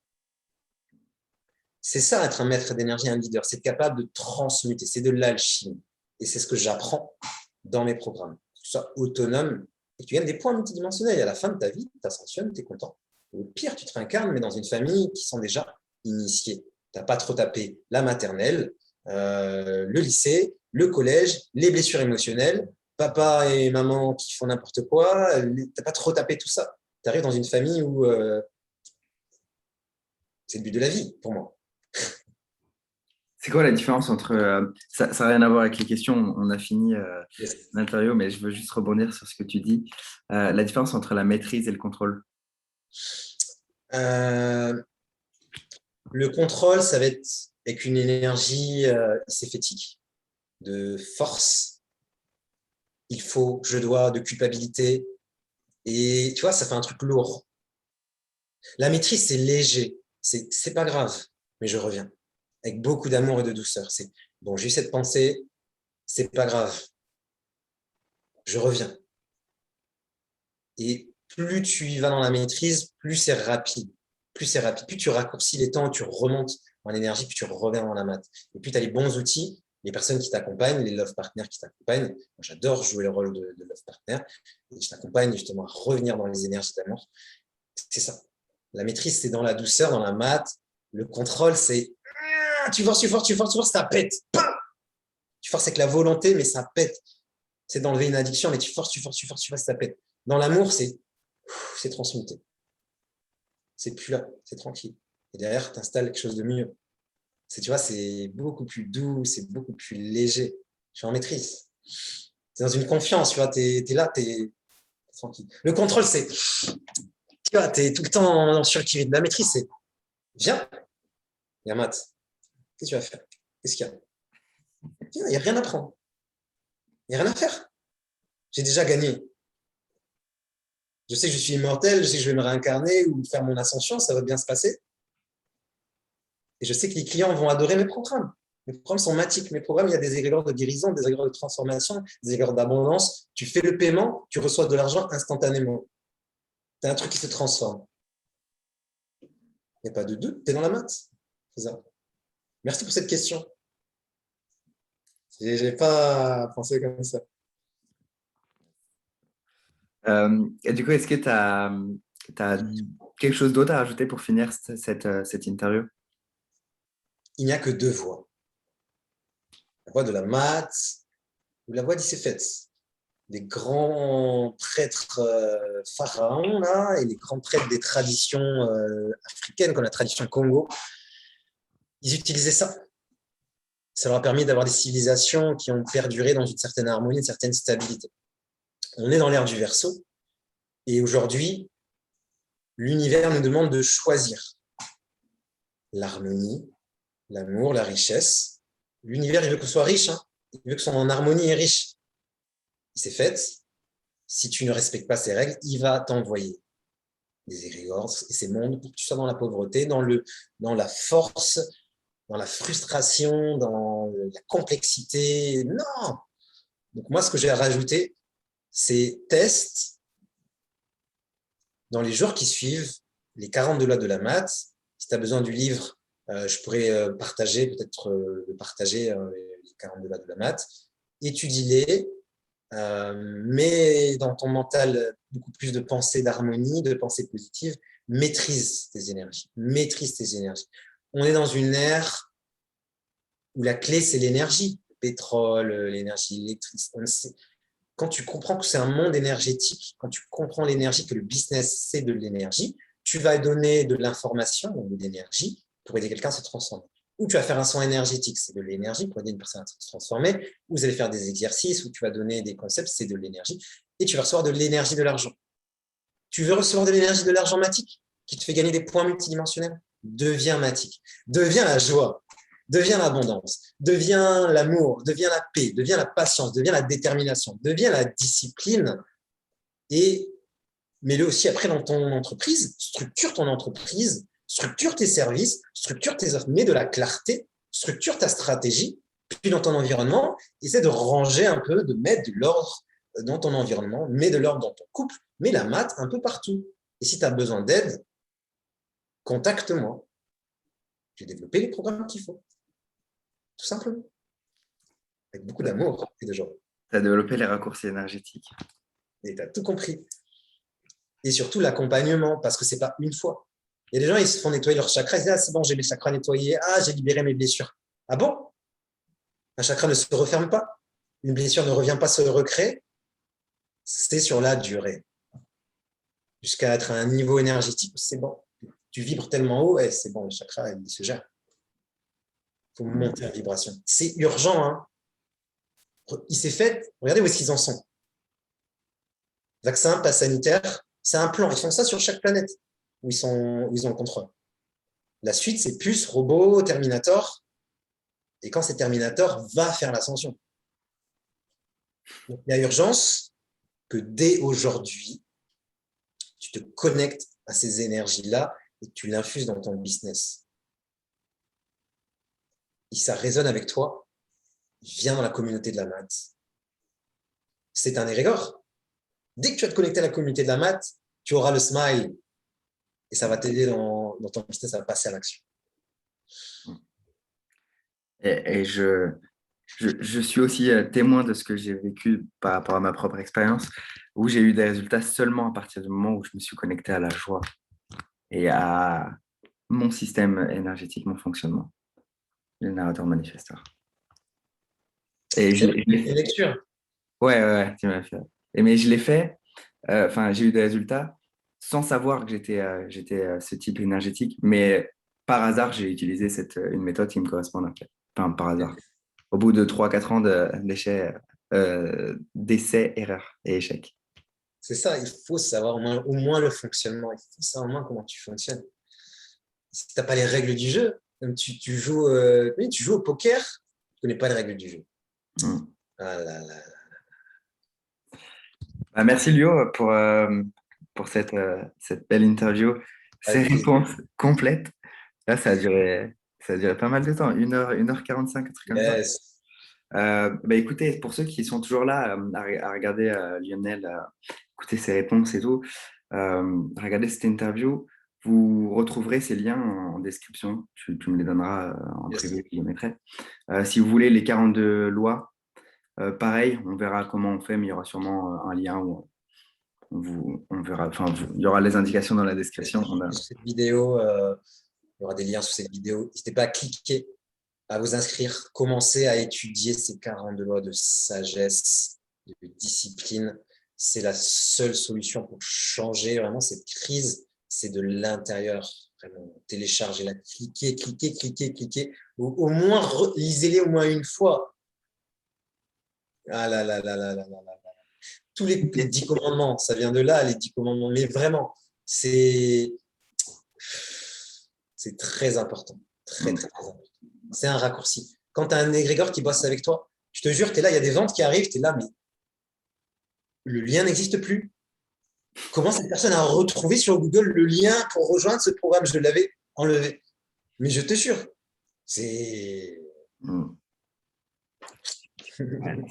C'est ça, être un maître d'énergie, un leader. C'est être capable de transmuter. C'est de l'alchimie. Et c'est ce que j'apprends dans mes programmes. Que tu sois autonome et que tu gagnes des points multidimensionnels. Et à la fin de ta vie, tu ascensionnes, tu es content. Au pire, tu te réincarnes, mais dans une famille qui sont déjà initiés. Tu n'as pas trop tapé la maternelle, le lycée, le collège, les blessures émotionnelles, papa et maman qui font n'importe quoi. Tu n'as pas trop tapé tout ça. Tu arrives dans une famille où c'est le but de la vie, pour moi. C'est quoi la différence entre... ça n'a rien à voir avec les questions, on a fini Yes. l'interview, mais je veux juste rebondir sur ce que tu dis. La différence entre la maîtrise et le contrôle. Le contrôle, ça va être avec une énergie céphétique, de force, il faut, je dois, de culpabilité. Et tu vois, ça fait un truc lourd. La maîtrise, c'est léger, c'est pas grave, mais je reviens avec beaucoup d'amour et de douceur. C'est bon, j'ai eu cette pensée, c'est pas grave, je reviens. Et plus tu y vas dans la maîtrise, plus c'est rapide. Plus c'est rapide, plus tu raccourcis les temps, tu remontes en énergie, puis tu reviens dans la mat. Et puis tu as les bons outils, les personnes qui t'accompagnent, les love partners qui t'accompagnent. Moi, j'adore jouer le rôle de love partner. Et je t'accompagne justement à revenir dans les énergies d'amour. C'est ça. La maîtrise, c'est dans la douceur, dans la mat. Le contrôle, c'est tu forces, tu forces, tu forces, tu forces, ça pète. Tu forces avec la volonté, mais ça pète. C'est d'enlever une addiction, mais tu forces, tu forces, tu forces, tu forces, ça pète. Dans l'amour, c'est transmuté. C'est plus là, c'est tranquille. Et derrière, tu installes quelque chose de mieux. Tu vois, c'est beaucoup plus doux, c'est beaucoup plus léger. Je suis en maîtrise. Tu es dans une confiance, tu vois, tu es là, tu es tranquille. Le contrôle, c'est, tu vois, tu es tout le temps en survie. La maîtrise, c'est, viens, Yermat, qu'est-ce que tu vas faire? Qu'est-ce qu'il y a? Il n'y a rien à prendre. Il n'y a rien à faire. J'ai déjà gagné. Je sais que je suis immortel, je sais que je vais me réincarner ou faire mon ascension, ça va bien se passer. Et je sais que les clients vont adorer mes programmes. Mes programmes sont magiques. Mes programmes, il y a des égrégores de guérison, des égrégores de transformation, des égrégores d'abondance. Tu fais le paiement, tu reçois de l'argent instantanément. Tu as un truc qui se transforme. Il n'y a pas de doute, tu es dans la maths. C'est ça. Merci pour cette question. Je n'ai pas pensé comme ça. Et du coup, est-ce que tu as quelque chose d'autre à rajouter pour finir cette interview? Il n'y a que deux voies. La voie de la maths ou la voie d'Issefet. Des grands prêtres pharaons là, et les grands prêtres des traditions africaines, comme la tradition Congo, ils utilisaient ça. Ça leur a permis d'avoir des civilisations qui ont perduré dans une certaine harmonie, une certaine stabilité. On est dans l'ère du Verseau, et aujourd'hui, l'univers nous demande de choisir l'harmonie, l'amour, la richesse. L'univers, il veut que ce soit riche, hein. Il veut que ce soit en harmonie et riche. C'est fait. Si tu ne respectes pas ces règles, il va t'envoyer des égrégores et ces mondes pour que tu sois dans la pauvreté, dans la force, dans la frustration, dans la complexité. Non. Donc moi, ce que j'ai à rajouter, c'est test dans les jours qui suivent les 42 lois de la maths. Si tu as besoin du livre, je pourrais partager, peut-être les 42 lois de la maths. Étudie-les, mets dans ton mental beaucoup plus de pensée d'harmonie, de pensée positive. Maîtrise tes énergies. Maîtrise tes énergies. On est dans une ère où la clé, c'est l'énergie. Le pétrole, l'énergie électrique. Quand tu comprends que c'est un monde énergétique, quand tu comprends l'énergie, que le business, c'est de l'énergie, tu vas donner de l'information, donc de l'énergie, pour aider quelqu'un à se transformer. Ou tu vas faire un soin énergétique, c'est de l'énergie pour aider une personne à se transformer. Ou vous allez faire des exercices où tu vas donner des concepts, c'est de l'énergie. Et tu vas recevoir de l'énergie de l'argent. Tu veux recevoir de l'énergie de l'argent matique qui te fait gagner des points multidimensionnels? Deviens matique. Deviens la joie. Deviens l'abondance, deviens l'amour, deviens la paix, deviens la patience, deviens la détermination, deviens la discipline et mets-le aussi après dans ton entreprise, structure ton entreprise, structure tes services, structure tes offres, mets de la clarté, structure ta stratégie, puis dans ton environnement, essaie de ranger un peu, de mettre de l'ordre dans ton environnement, mets de l'ordre dans ton couple, mets la maths un peu partout. Et si tu as besoin d'aide, contacte-moi. J'ai développé les programmes qu'il faut. Tout simplement. Avec beaucoup d'amour et de joie. Tu as développé les raccourcis énergétiques. Et tu as tout compris. Et surtout l'accompagnement, parce que ce n'est pas une fois. Il y a des gens, ils se font nettoyer leur chakra, ils disent, ah, c'est bon, j'ai mes chakras nettoyés, ah, j'ai libéré mes blessures. Ah bon? Un chakra ne se referme pas. Une blessure ne revient pas se recréer. C'est sur la durée. Jusqu'à être à un niveau énergétique, c'est bon. Tu vibres tellement haut, et c'est bon, le chakra, il se gère. Il faut monter la vibration. C'est urgent, hein. Il s'est fait, regardez où est-ce qu'ils en sont. Vaccin, pass sanitaire, c'est un plan. Ils font ça sur chaque planète où ils ont le contrôle. La suite, c'est puce, robot, Terminator. Et quand c'est Terminator, va faire l'ascension. Donc, il y a urgence que dès aujourd'hui, tu te connectes à ces énergies-là et que tu l'infuses dans ton business. Et si ça résonne avec toi, viens dans la communauté de la maths. C'est un égrégore. Dès que tu vas te connecter à la communauté de la maths, tu auras le smile et ça va t'aider dans ton business à passer à l'action. Et je suis aussi témoin de ce que j'ai vécu par rapport à ma propre expérience, où j'ai eu des résultats seulement à partir du moment où je me suis connecté à la joie et à mon système énergétique, mon fonctionnement, générateur manifesteur. Et C'est une lecture. ouais, tu m'as fait. Mais je l'ai fait, enfin, j'ai eu des résultats sans savoir que j'étais ce type énergétique, mais par hasard, j'ai utilisé une méthode qui me correspond en fait. Enfin, par hasard. Au bout de 3 4 ans d'essais, erreurs et échecs. C'est ça, il faut savoir au moins le fonctionnement, il faut savoir au moins comment tu fonctionnes. Si tu n'as pas les règles du jeu, comme tu joues, oui, tu joues au poker, tu ne connais pas les règles du jeu. Ah là là. Bah, merci Lio pour cette belle interview, ces Avec plaisir. réponses complètes. Là, ça a duré pas mal de temps, 1h45, un truc comme ça. Yes. Bah, écoutez, pour ceux qui sont toujours là à regarder Lionel, écouter ses réponses et tout, regardez cette interview, vous retrouverez ces liens en description. Tu me les donneras en Yes. privé, je les mettrai. Si vous voulez les 42 lois, pareil, on verra comment on fait, mais il y aura sûrement un lien où on verra. Enfin, il y aura les indications dans la description. Cette vidéo, il y aura des liens sous cette vidéo. N'hésitez pas à cliquer, à vous inscrire, commencer à étudier ces 42 lois de sagesse, de discipline. C'est la seule solution pour changer vraiment cette crise. C'est de l'intérieur. Vraiment, téléchargez-la, cliquez. Au moins, lisez-les au moins une fois. Ah là là là là là là là. Tous les 10 commandements, ça vient de là, les 10 commandements. Mais vraiment, c'est très important. Très, très, très important. C'est un raccourci. Quand tu as un égrégore qui bosse avec toi, je te jure, tu es là, il y a des ventes qui arrivent, tu es là, mais le lien n'existe plus. Comment cette personne a retrouvé sur Google le lien pour rejoindre ce programme? Je l'avais enlevé. Mais je te jure, c'est.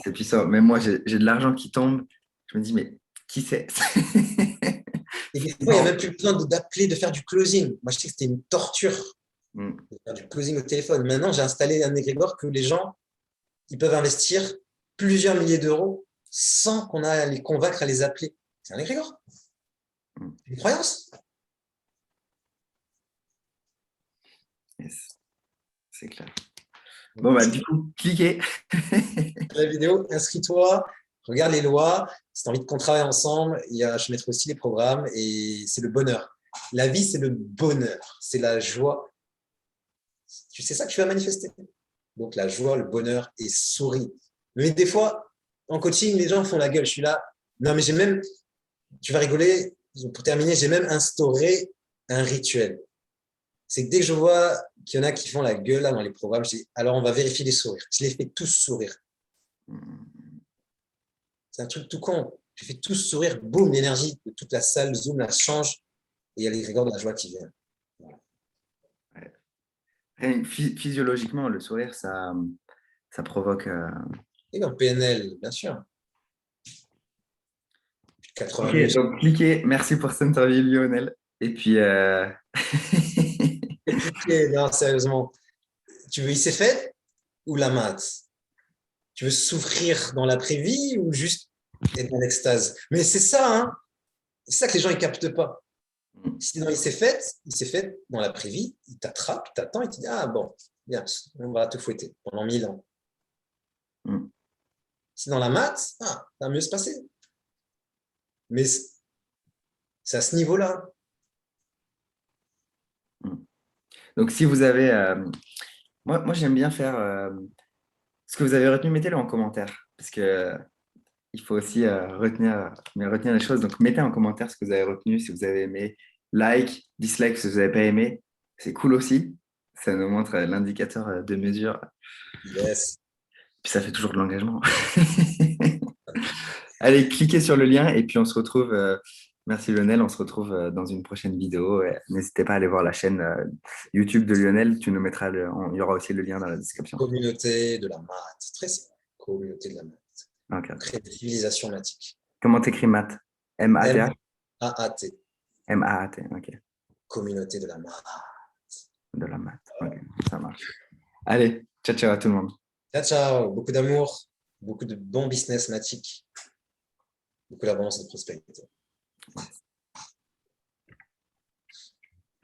C'est puissant. Même moi, j'ai de l'argent qui tombe. Je me dis, mais qui c'est? Et des fois, il n'y a même plus besoin d'appeler, de faire du closing. Moi, je sais que c'était une torture de faire du closing au téléphone. Maintenant, j'ai installé un égrégore que les gens ils peuvent investir plusieurs milliers d'euros sans qu'on ait à les convaincre à les appeler. C'est un égrégore. C'est une croyance. Yes. C'est clair. Bon, bah, du coup, cliquez. La vidéo, inscris-toi, regarde les lois. Si tu as envie qu'on travaille ensemble, je mettrai aussi les programmes et c'est le bonheur. La vie, c'est le bonheur, c'est la joie. Tu sais ça que tu vas manifester. Donc, la joie, le bonheur et souris. Mais des fois, en coaching, les gens font la gueule. Je suis là. Non, mais j'ai même, tu vas rigoler, pour terminer, j'ai même instauré un rituel. C'est que dès que je vois qu'il y en a qui font la gueule là, dans les programmes, je dis alors on va vérifier les sourires. Je les fais tous sourire. C'est un truc tout con. Je fais tous sourire, boum, l'énergie de toute la salle, zoom, la change, et il y a les rigoles de la joie qui viennent. Ouais. Physiologiquement, le sourire, ça provoque. Et dans PNL, bien sûr. 80 Ok, muscles. donc cliquez. Merci pour cette interview, Lionel. Et puis. Non, sérieusement. Tu veux IC fait ou la maths? Tu veux souffrir dans l'après-vie ou juste être dans l'extase? Mais c'est ça, hein? C'est ça que les gens ne captent pas. Sinon, il s'est fait dans l'après-vie, il t'attrape, il t'attend, il te dit ah bon, bien, on va te fouetter pendant 1000 ans. Si dans la maths, ça va mieux se passer. Mais c'est à ce niveau-là. Donc, si vous avez. Moi j'aime bien faire. Ce que vous avez retenu, mettez-le en commentaire. Parce que il faut aussi retenir les choses. Donc, mettez en commentaire ce que vous avez retenu, si vous avez aimé. Like, dislike si vous n'avez pas aimé. C'est cool aussi. Ça nous montre l'indicateur de mesure. Yes. Puis ça fait toujours de l'engagement. Allez, cliquez sur le lien et puis on se retrouve. Merci Lionel, on se retrouve dans une prochaine vidéo. N'hésitez pas à aller voir la chaîne YouTube de Lionel. Tu nous mettras il y aura aussi le lien dans la description. Communauté de la maths. Très simple. Communauté de la maths. Ok. Créer des civilisations mathiques. Comment t'écris maths? M-A-T-H? M-A-A-T. M-A-A-T, ok. Communauté de la maths. De la maths, ok, ça marche. Allez, ciao, ciao à tout le monde. Ciao, ciao. Beaucoup d'amour, beaucoup de bons business mathiques, beaucoup d'abondance et de prospérité.